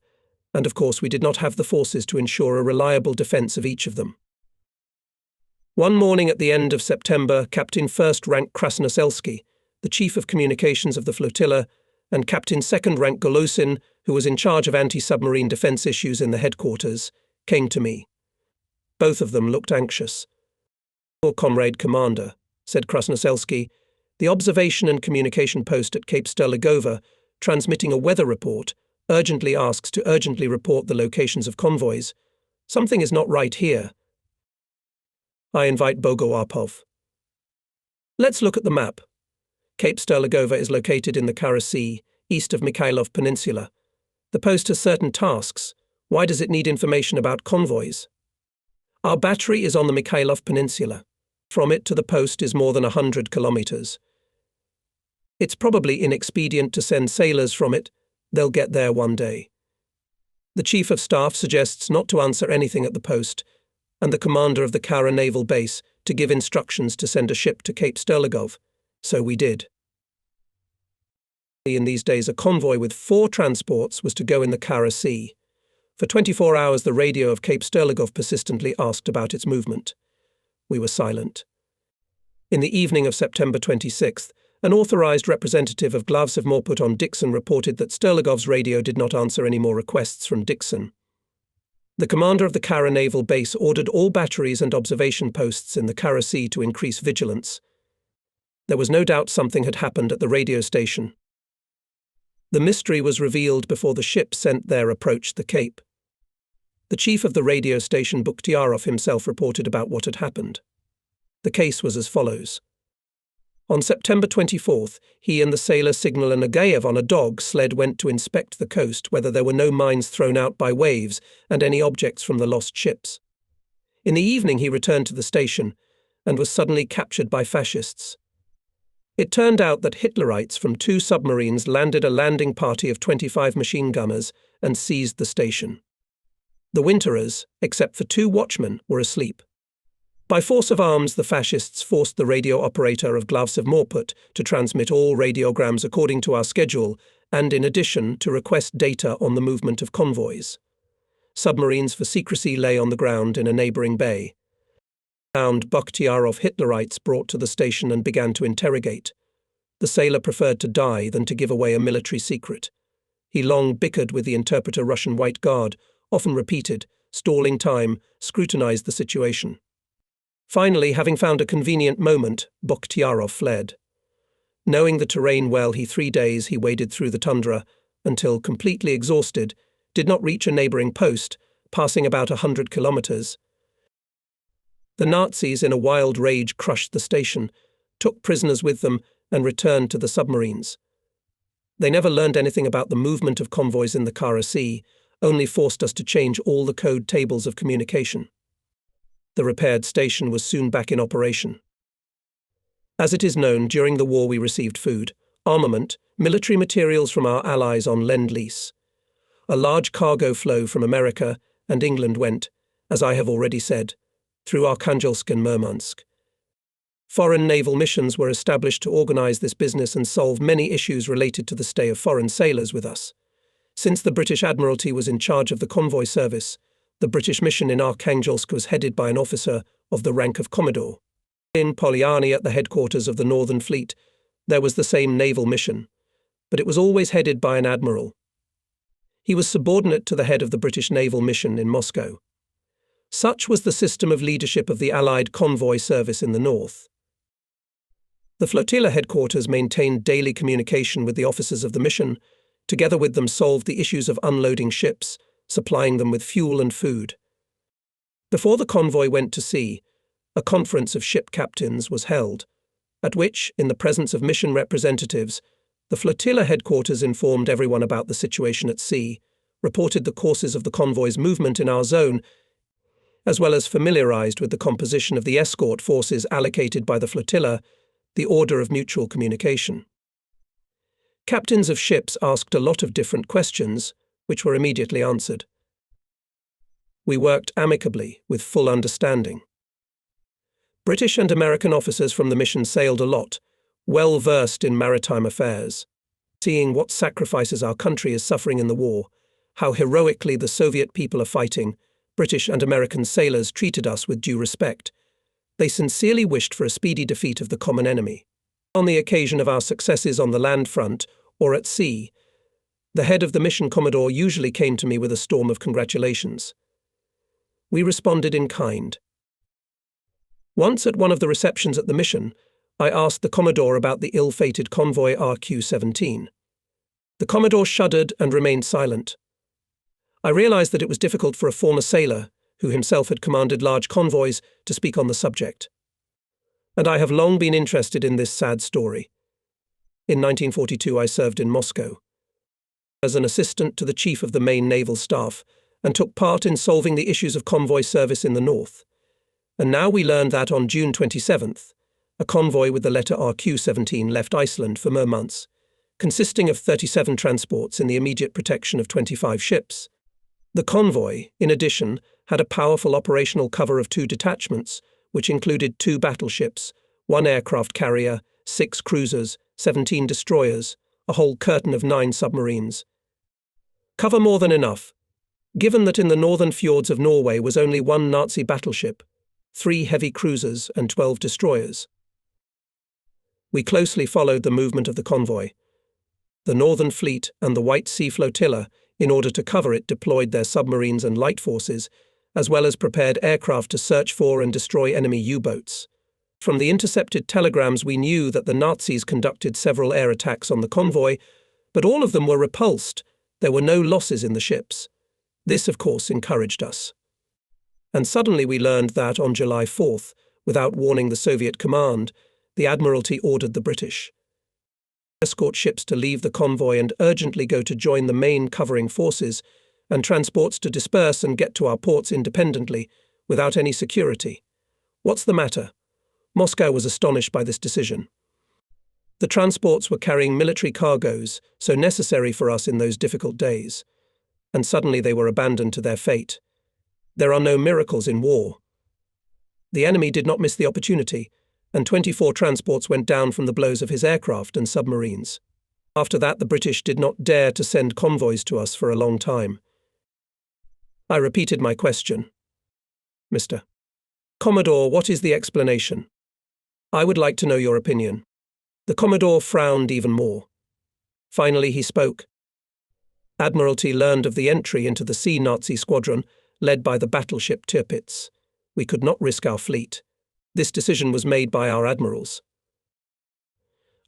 and of course we did not have the forces to ensure a reliable defence of each of them. One morning at the end of September, Captain First Rank Krasnoselski, the chief of communications of the flotilla, and Captain Second Rank Golosin, who was in charge of anti-submarine defence issues in the headquarters, came to me. Both of them looked anxious. "Poor comrade commander," said Krasnoselski, "the observation and communication post at Cape Sterligova, transmitting a weather report, urgently asks to urgently report the locations of convoys. Something is not right here." I invite Bogoarpov. Let's look at the map. Cape Sterligova is located in the Kara Sea, east of Mikhailov Peninsula. The post has certain tasks. Why does it need information about convoys? Our battery is on the Mikhailov Peninsula. From it to the post is more than 100 kilometers. It's probably inexpedient to send sailors from it. They'll get there one day. The Chief of Staff suggests not to answer anything at the post, and the commander of the Kara naval base to give instructions to send a ship to Cape Sterligov. So we did. In these days, a convoy with 4 transports was to go in the Kara Sea. For 24 hours, the radio of Cape Sterligov persistently asked about its movement. We were silent. In the evening of September 26th, an authorized representative of Glavsevmorput on Dixon reported that Sterligov's radio did not answer any more requests from Dixon. The commander of the Kara naval base ordered all batteries and observation posts in the Kara Sea to increase vigilance. There was no doubt something had happened at the radio station. The mystery was revealed before the ship sent there approached the Cape. The chief of the radio station, Bukhtiarov, himself reported about what had happened. The case was as follows. On September 24th, he and the sailor Signaler Nagaev on a dog sled went to inspect the coast whether there were no mines thrown out by waves and any objects from the lost ships. In the evening he returned to the station and was suddenly captured by fascists. It turned out that Hitlerites from 2 submarines landed a landing party of 25 machine gunners and seized the station. The winterers, except for 2 watchmen, were asleep. By force of arms, the fascists forced the radio operator of Glavsevmorput to transmit all radiograms according to our schedule and, in addition, to request data on the movement of convoys. Submarines for secrecy lay on the ground in a neighbouring bay. Found Bukhtiarov Hitlerites brought to the station and began to interrogate. The sailor preferred to die than to give away a military secret. He long bickered with the interpreter Russian White Guard, often repeated, stalling time, scrutinized the situation. Finally, having found a convenient moment, Bukhtiarov fled. Knowing the terrain well, 3 days he waded through the tundra until, completely exhausted, did not reach a neighbouring post, passing about 100 kilometers. The Nazis, in a wild rage, crushed the station, took prisoners with them, and returned to the submarines. They never learned anything about the movement of convoys in the Kara Sea, only forced us to change all the code tables of communication. The repaired station was soon back in operation. As it is known, during the war we received food, armament, military materials from our allies on Lend-Lease. A large cargo flow from America and England went, as I have already said, through Arkhangelsk and Murmansk. Foreign naval missions were established to organize this business and solve many issues related to the stay of foreign sailors with us. Since the British Admiralty was in charge of the convoy service, the British mission in Arkhangelsk was headed by an officer of the rank of Commodore. In Polyarny, at the headquarters of the Northern Fleet, there was the same naval mission, but it was always headed by an admiral. He was subordinate to the head of the British naval mission in Moscow. Such was the system of leadership of the Allied convoy service in the north. The flotilla headquarters maintained daily communication with the officers of the mission, together with them solved the issues of unloading ships, supplying them with fuel and food. Before the convoy went to sea, a conference of ship captains was held, at which, in the presence of mission representatives, the flotilla headquarters informed everyone about the situation at sea, reported the courses of the convoy's movement in our zone, as well as familiarized with the composition of the escort forces allocated by the flotilla, the order of mutual communication. Captains of ships asked a lot of different questions, which were immediately answered. We worked amicably, with full understanding. British and American officers from the mission sailed a lot, well versed in maritime affairs. Seeing what sacrifices our country is suffering in the war, how heroically the Soviet people are fighting, British and American sailors treated us with due respect. They sincerely wished for a speedy defeat of the common enemy. On the occasion of our successes on the land front or at sea, the head of the mission commodore usually came to me with a storm of congratulations. We responded in kind. Once at one of the receptions at the mission, I asked the commodore about the ill-fated convoy RQ-17. The commodore shuddered and remained silent. I realized that it was difficult for a former sailor, who himself had commanded large convoys, to speak on the subject. And I have long been interested in this sad story. In 1942 I served in Moscow as an assistant to the chief of the main naval staff and took part in solving the issues of convoy service in the north. And now we learned that on June 27th, a convoy with the letter RQ-17 left Iceland for Murmansk, consisting of 37 transports in the immediate protection of 25 ships. The convoy, in addition, had a powerful operational cover of 2 detachments, which included 2 battleships, 1 aircraft carrier, 6 cruisers, 17 destroyers, a whole curtain of 9 submarines. Cover more than enough, given that in the northern fjords of Norway was only 1 Nazi battleship, 3 heavy cruisers and 12 destroyers. We closely followed the movement of the convoy. The Northern Fleet and the White Sea Flotilla, in order to cover it, deployed their submarines and light forces, as well as prepared aircraft to search for and destroy enemy U-boats. From the intercepted telegrams we knew that the Nazis conducted several air attacks on the convoy, but all of them were repulsed. There were no losses in the ships. This, of course, encouraged us. And suddenly we learned that, on July 4th, without warning the Soviet command, the Admiralty ordered the British escort ships to leave the convoy and urgently go to join the main covering forces, and transports to disperse and get to our ports independently, without any security. What's the matter? Moscow was astonished by this decision. The transports were carrying military cargoes, so necessary for us in those difficult days, and suddenly they were abandoned to their fate. There are no miracles in war. The enemy did not miss the opportunity, and 24 transports went down from the blows of his aircraft and submarines. After that, the British did not dare to send convoys to us for a long time. I repeated my question. Mr. Commodore, what is the explanation? I would like to know your opinion. The Commodore frowned even more. Finally he spoke. Admiralty learned of the entry into the Sea Nazi squadron, led by the battleship Tirpitz. We could not risk our fleet. This decision was made by our admirals.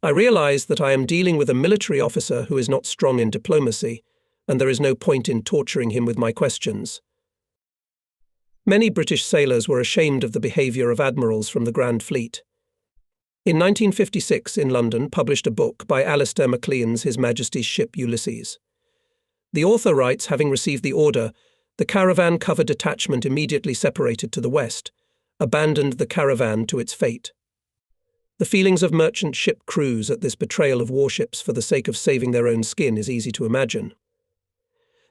I realize that I am dealing with a military officer who is not strong in diplomacy, and there is no point in torturing him with my questions. Many British sailors were ashamed of the behavior of admirals from the Grand Fleet. In 1956, in London, published a book by Alistair MacLean's His Majesty's Ship Ulysses. The author writes, having received the order, the caravan cover detachment immediately separated to the west, abandoned the caravan to its fate. The feelings of merchant ship crews at this betrayal of warships for the sake of saving their own skin is easy to imagine.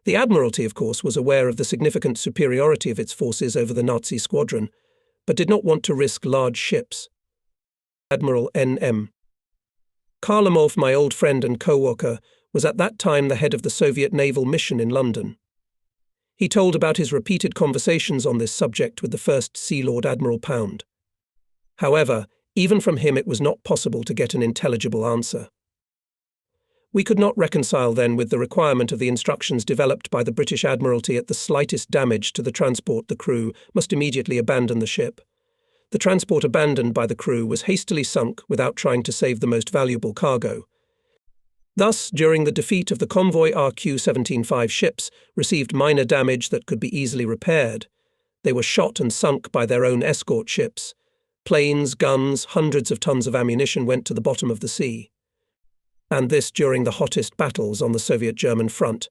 The Admiralty, of course, was aware of the significant superiority of its forces over the Nazi squadron, but did not want to risk large ships. Admiral N.M. Kharlamov, my old friend and co-worker, was at that time the head of the Soviet naval mission in London. He told about his repeated conversations on this subject with the first Sea Lord Admiral Pound. However, even from him it was not possible to get an intelligible answer. We could not reconcile then with the requirement of the instructions developed by the British Admiralty at the slightest damage to the transport the crew must immediately abandon the ship. The transport abandoned by the crew was hastily sunk without trying to save the most valuable cargo. Thus, during the defeat of the convoy RQ-17-5 ships received minor damage that could be easily repaired. They were shot and sunk by their own escort ships. Planes, guns, hundreds of tons of ammunition went to the bottom of the sea. And this during the hottest battles on the Soviet-German front.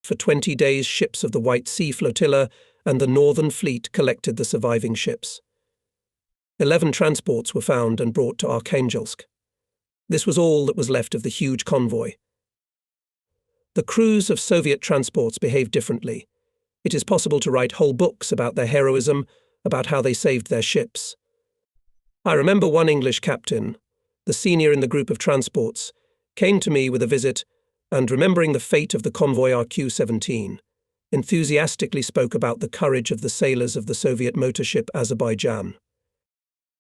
For 20 days, ships of the White Sea Flotilla and the Northern Fleet collected the surviving ships. 11 transports were found and brought to Arkhangelsk. This was all that was left of the huge convoy. The crews of Soviet transports behaved differently. It is possible to write whole books about their heroism, about how they saved their ships. I remember one English captain, the senior in the group of transports, came to me with a visit and, remembering the fate of the convoy RQ-17, enthusiastically spoke about the courage of the sailors of the Soviet motor ship Azerbaijan.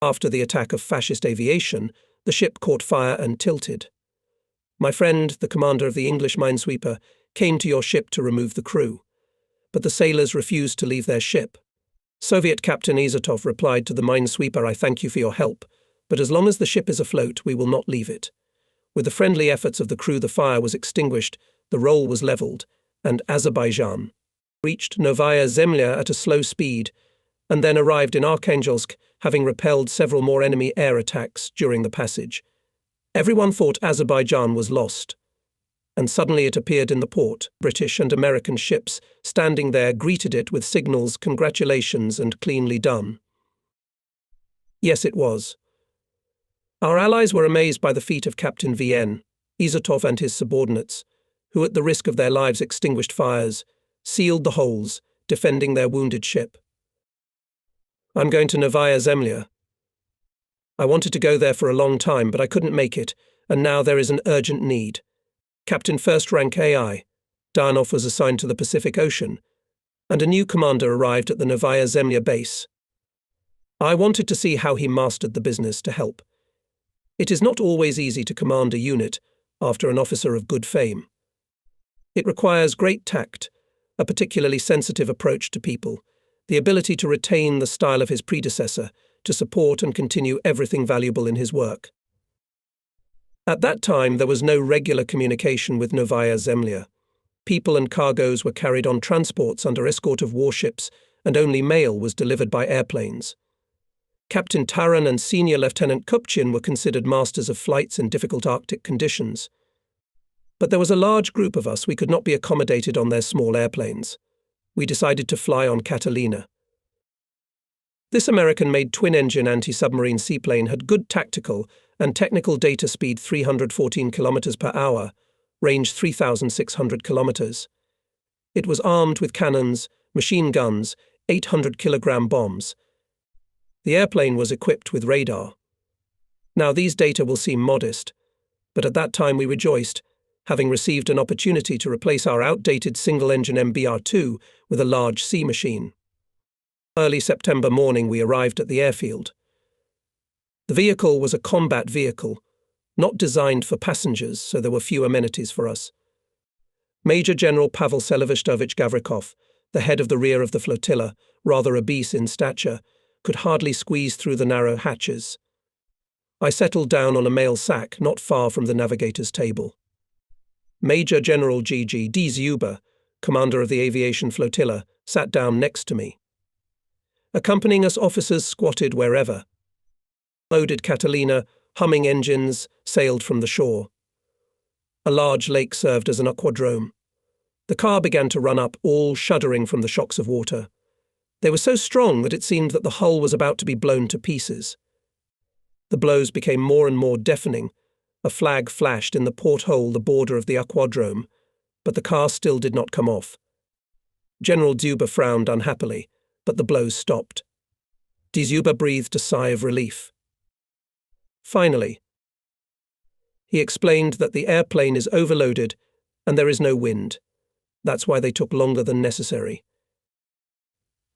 After the attack of fascist aviation, the ship caught fire and tilted. My friend, the commander of the English minesweeper, came to your ship to remove the crew, but the sailors refused to leave their ship. Soviet Captain Izotov replied to the minesweeper, I thank you for your help, but as long as the ship is afloat, we will not leave it. With the friendly efforts of the crew, the fire was extinguished, the roll was levelled, and Azerbaijan reached Novaya Zemlya at a slow speed, and then arrived in Arkhangelsk, having repelled several more enemy air attacks during the passage. Everyone thought Azerbaijan was lost, and suddenly it appeared in the port. British and American ships, standing there, greeted it with signals, congratulations, and cleanly done. Yes, it was. Our allies were amazed by the feat of Captain V.N. Izotov and his subordinates, who at the risk of their lives extinguished fires, sealed the holes, defending their wounded ship. I'm going to Novaya Zemlya. I wanted to go there for a long time, but I couldn't make it, and now there is an urgent need. Captain First Rank AI, Darnov was assigned to the Pacific Ocean, and a new commander arrived at the Novaya Zemlya base. I wanted to see how he mastered the business to help. It is not always easy to command a unit after an officer of good fame. It requires great tact, a particularly sensitive approach to people, the ability to retain the style of his predecessor, to support and continue everything valuable in his work. At that time, there was no regular communication with Novaya Zemlya. People and cargoes were carried on transports under escort of warships, and only mail was delivered by airplanes. Captain Taran and Senior Lieutenant Kupchin were considered masters of flights in difficult Arctic conditions. But there was a large group of us, we could not be accommodated on their small airplanes. We decided to fly on Catalina. This American-made twin-engine anti-submarine seaplane had good tactical and technical data speed 314 km per hour, range 3,600 kilometers. It was armed with cannons, machine guns, 800-kilogram bombs. The airplane was equipped with radar. Now these data will seem modest, but at that time we rejoiced, having received an opportunity to replace our outdated single-engine MBR-2 with a large sea machine. Early September morning we arrived at the airfield. The vehicle was a combat vehicle, not designed for passengers, so there were few amenities for us. Major General Pavel Selivestovich Gavrikov, the head of the rear of the flotilla, rather obese in stature, could hardly squeeze through the narrow hatches. I settled down on a mail sack not far from the navigator's table. Major General G.G. Zuber, commander of the aviation flotilla, sat down next to me. Accompanying us officers squatted wherever. Loaded Catalina, humming engines, sailed from the shore. A large lake served as an aquadrome. The car began to run up, all shuddering from the shocks of water. They were so strong that it seemed that the hull was about to be blown to pieces. The blows became more and more deafening. A flag flashed in the porthole, the border of the aquadrome, but the car still did not come off. General Dzuba frowned unhappily, but the blows stopped. Dzuba breathed a sigh of relief. Finally, he explained that the airplane is overloaded and there is no wind. That's why they took longer than necessary.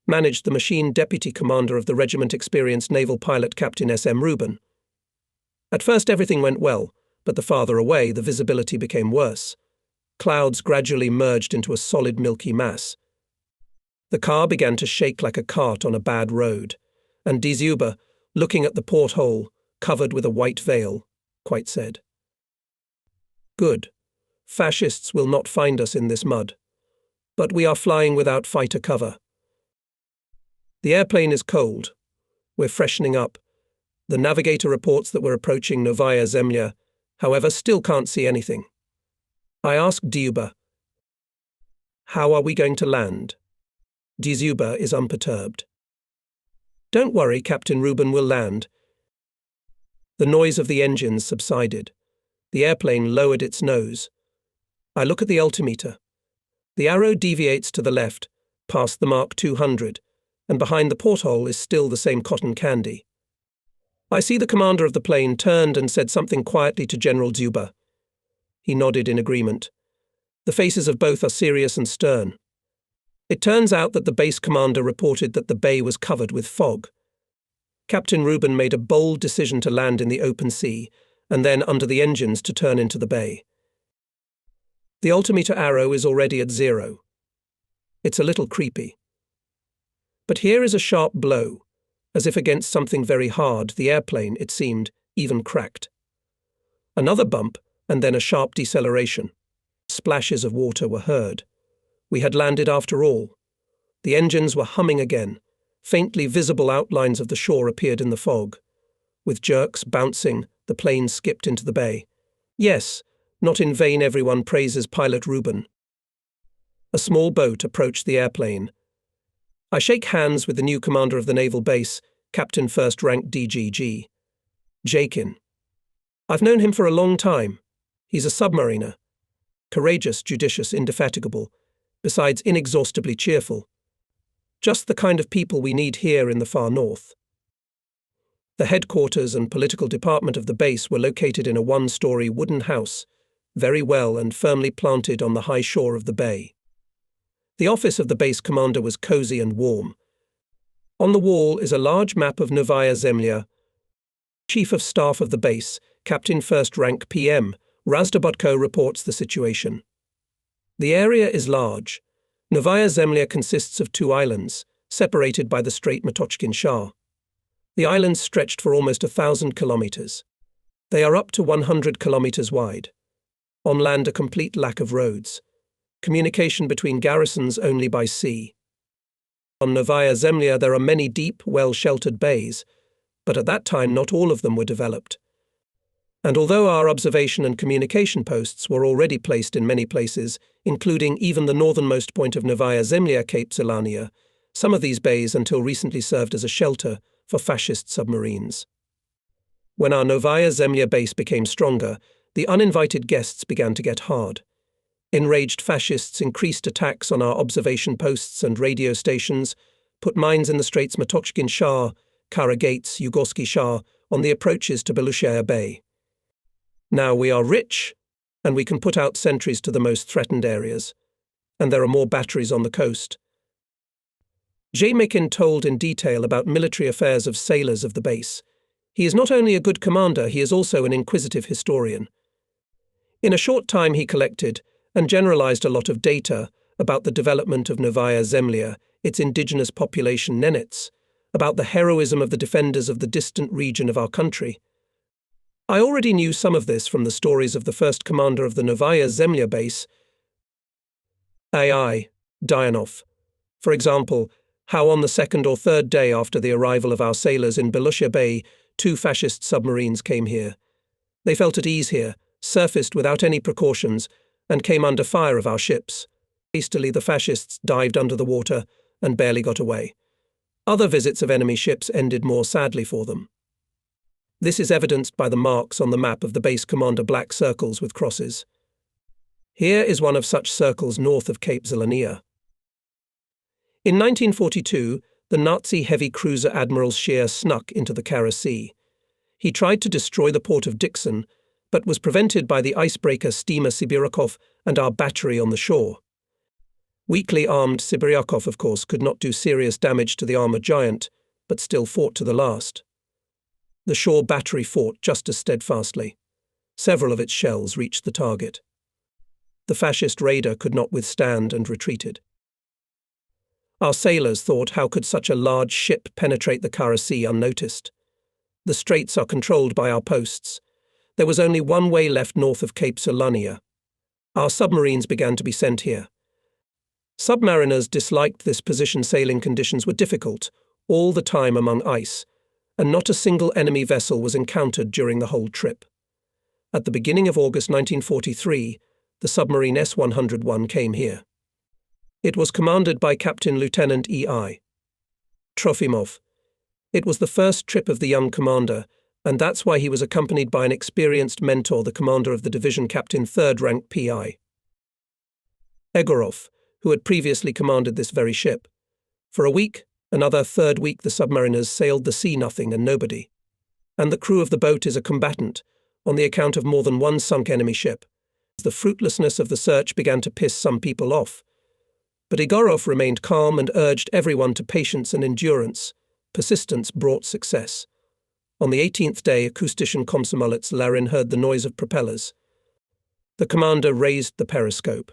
Managed the machine deputy commander of the regiment, experienced naval pilot Captain S.M. Rubin. At first everything went well, but the farther away the visibility became worse. Clouds gradually merged into a solid milky mass. The car began to shake like a cart on a bad road, and Dzuba, looking at the porthole, covered with a white veil, quite said, "Good. Fascists will not find us in this mud. But we are flying without fighter cover. The airplane is cold. We're freshening up. The navigator reports that we're approaching Novaya Zemlya, however, still can't see anything." I asked Dzuba, "How are we going to land?" Dzuba is unperturbed. "Don't worry, Captain Rubin will land." The noise of the engines subsided. The airplane lowered its nose. I look at the altimeter. The arrow deviates to the left, past the mark 200, and behind the porthole is still the same cotton candy. I see the commander of the plane turned and said something quietly to General Dzuba. He nodded in agreement. The faces of both are serious and stern. It turns out that the base commander reported that the bay was covered with fog. Captain Rubin made a bold decision to land in the open sea, and then under the engines to turn into the bay. The altimeter arrow is already at 0. It's a little creepy. But here is a sharp blow. As if against something very hard, the airplane, it seemed, even cracked. Another bump, and then a sharp deceleration. Splashes of water were heard. We had landed after all. The engines were humming again. Faintly visible outlines of the shore appeared in the fog. With jerks, bouncing, the plane skipped into the bay. Yes, not in vain everyone praises pilot Rubin. A small boat approached the airplane. I shake hands with the new commander of the naval base, Captain First Rank DGG. Jakin. I've known him for a long time. He's a submariner. Courageous, judicious, indefatigable, besides inexhaustibly cheerful. Just the kind of people we need here in the far north. The headquarters and political department of the base were located in a one-story wooden house, very well and firmly planted on the high shore of the bay. The office of the base commander was cozy and warm. On the wall is a large map of Novaya Zemlya. Chief of Staff of the base, Captain First Rank PM, Razdobotko reports the situation. The area is large. Novaya Zemlya consists of 2 islands, separated by the Strait Matochkin Shah. The islands stretched for almost 1,000 kilometers. They are up to 100 kilometers wide. On land, a complete lack of roads. Communication between garrisons only by sea. On Novaya Zemlya there are many deep, well-sheltered bays, but at that time not all of them were developed. And although our observation and communication posts were already placed in many places, including even the northernmost point of Novaya Zemlya, Cape Zelania, some of these bays until recently served as a shelter for fascist submarines. When our Novaya Zemlya base became stronger, the uninvited guests began to get hard. Enraged fascists increased attacks on our observation posts and radio stations, put mines in the Straits Matochkin Shah, Kara Gates, Yugorsky Shah, on the approaches to Belushaya Bay. Now we are rich, and we can put out sentries to the most threatened areas, and there are more batteries on the coast. Zhemikin told in detail about military affairs of sailors of the base. He is not only a good commander, he is also an inquisitive historian. In a short time he collected and generalized a lot of data about the development of Novaya Zemlya, its indigenous population Nenets, about the heroism of the defenders of the distant region of our country. I already knew some of this from the stories of the first commander of the Novaya Zemlya base, AI, Dianov. For example, how on the 2nd or 3rd day after the arrival of our sailors in Belushia Bay, 2 fascist submarines came here. They felt at ease here, surfaced without any precautions, and came under fire of our ships. Hastily, the fascists dived under the water and barely got away. Other visits of enemy ships ended more sadly for them. This is evidenced by the marks on the map of the base commander, black circles with crosses. Here is one of such circles north of Cape Zelenia. In 1942, the Nazi heavy cruiser Admiral Scheer snuck into the Kara Sea. He tried to destroy the port of Dixon, but was prevented by the icebreaker steamer Sibirakov and our battery on the shore. Weakly armed Sibirakov, of course, could not do serious damage to the armoured giant, but still fought to the last. The shore battery fought just as steadfastly. Several of its shells reached the target. The fascist raider could not withstand and retreated. Our sailors thought, how could such a large ship penetrate the Kara Sea unnoticed? The straits are controlled by our posts. There was only one way left north of Cape Zelenia. Our submarines began to be sent here. Submariners disliked this position. Sailing conditions were difficult, all the time among ice, and not a single enemy vessel was encountered during the whole trip. At the beginning of August 1943, the submarine S-101 came here. It was commanded by Captain Lieutenant E.I. Trofimov. It was the first trip of the young commander, and that's why he was accompanied by an experienced mentor, the commander of the division, Captain 3rd Rank P.I. Egorov, who had previously commanded this very ship. For a week, another 3rd week, the submariners sailed the sea, nothing and nobody. And the crew of the boat is a combatant, on the account of more than one sunk enemy ship. The fruitlessness of the search began to piss some people off. But Egorov remained calm and urged everyone to patience and endurance. Persistence brought success. On the 18th day, acoustician Komsomolets Larin heard the noise of propellers. The commander raised the periscope.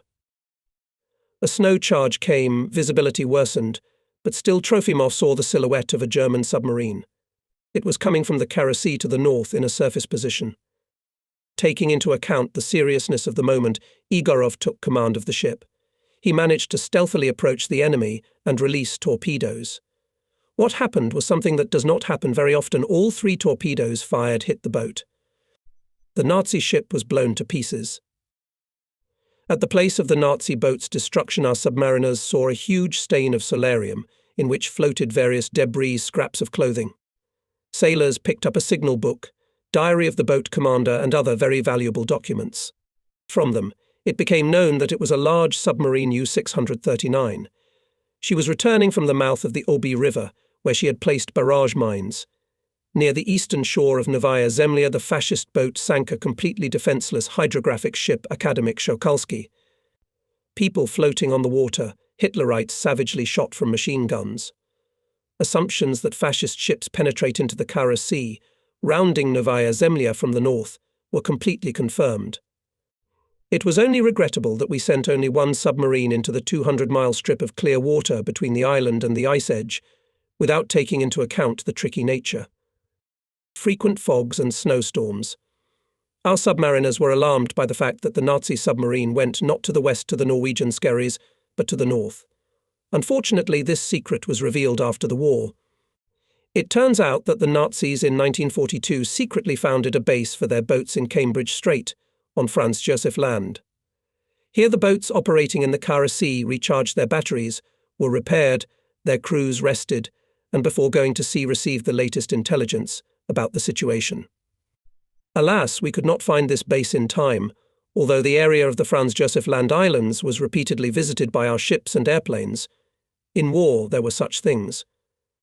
A snow charge came, visibility worsened, but still Trofimov saw the silhouette of a German submarine. It was coming from the Kara Sea to the north in a surface position. Taking into account the seriousness of the moment, Egorov took command of the ship. He managed to stealthily approach the enemy and release torpedoes. What happened was something that does not happen very often. All 3 torpedoes fired hit the boat. The Nazi ship was blown to pieces. At the place of the Nazi boat's destruction, our submariners saw a huge stain of solarium, in which floated various debris, scraps of clothing. Sailors picked up a signal book, diary of the boat commander, and other very valuable documents. From them, it became known that it was a large submarine U-639. She was returning from the mouth of the Obi River, where she had placed barrage mines. Near the eastern shore of Novaya Zemlya, the fascist boat sank a completely defenseless hydrographic ship, Akademik Shokalski. People floating on the water, Hitlerites savagely shot from machine guns. Assumptions that fascist ships penetrate into the Kara Sea, rounding Novaya Zemlya from the north, were completely confirmed. It was only regrettable that we sent only one submarine into the 200-mile strip of clear water between the island and the ice edge, without taking into account the tricky nature. Frequent fogs and snowstorms. Our submariners were alarmed by the fact that the Nazi submarine went not to the west to the Norwegian Skerries, but to the north. Unfortunately, this secret was revealed after the war. It turns out that the Nazis in 1942 secretly founded a base for their boats in Cambridge Strait, on Franz Josef Land. Here the boats operating in the Kara Sea recharged their batteries, were repaired, their crews rested, and before going to sea received the latest intelligence about the situation. Alas, we could not find this base in time, although the area of the Franz Josef Land Islands was repeatedly visited by our ships and airplanes. In war there were such things.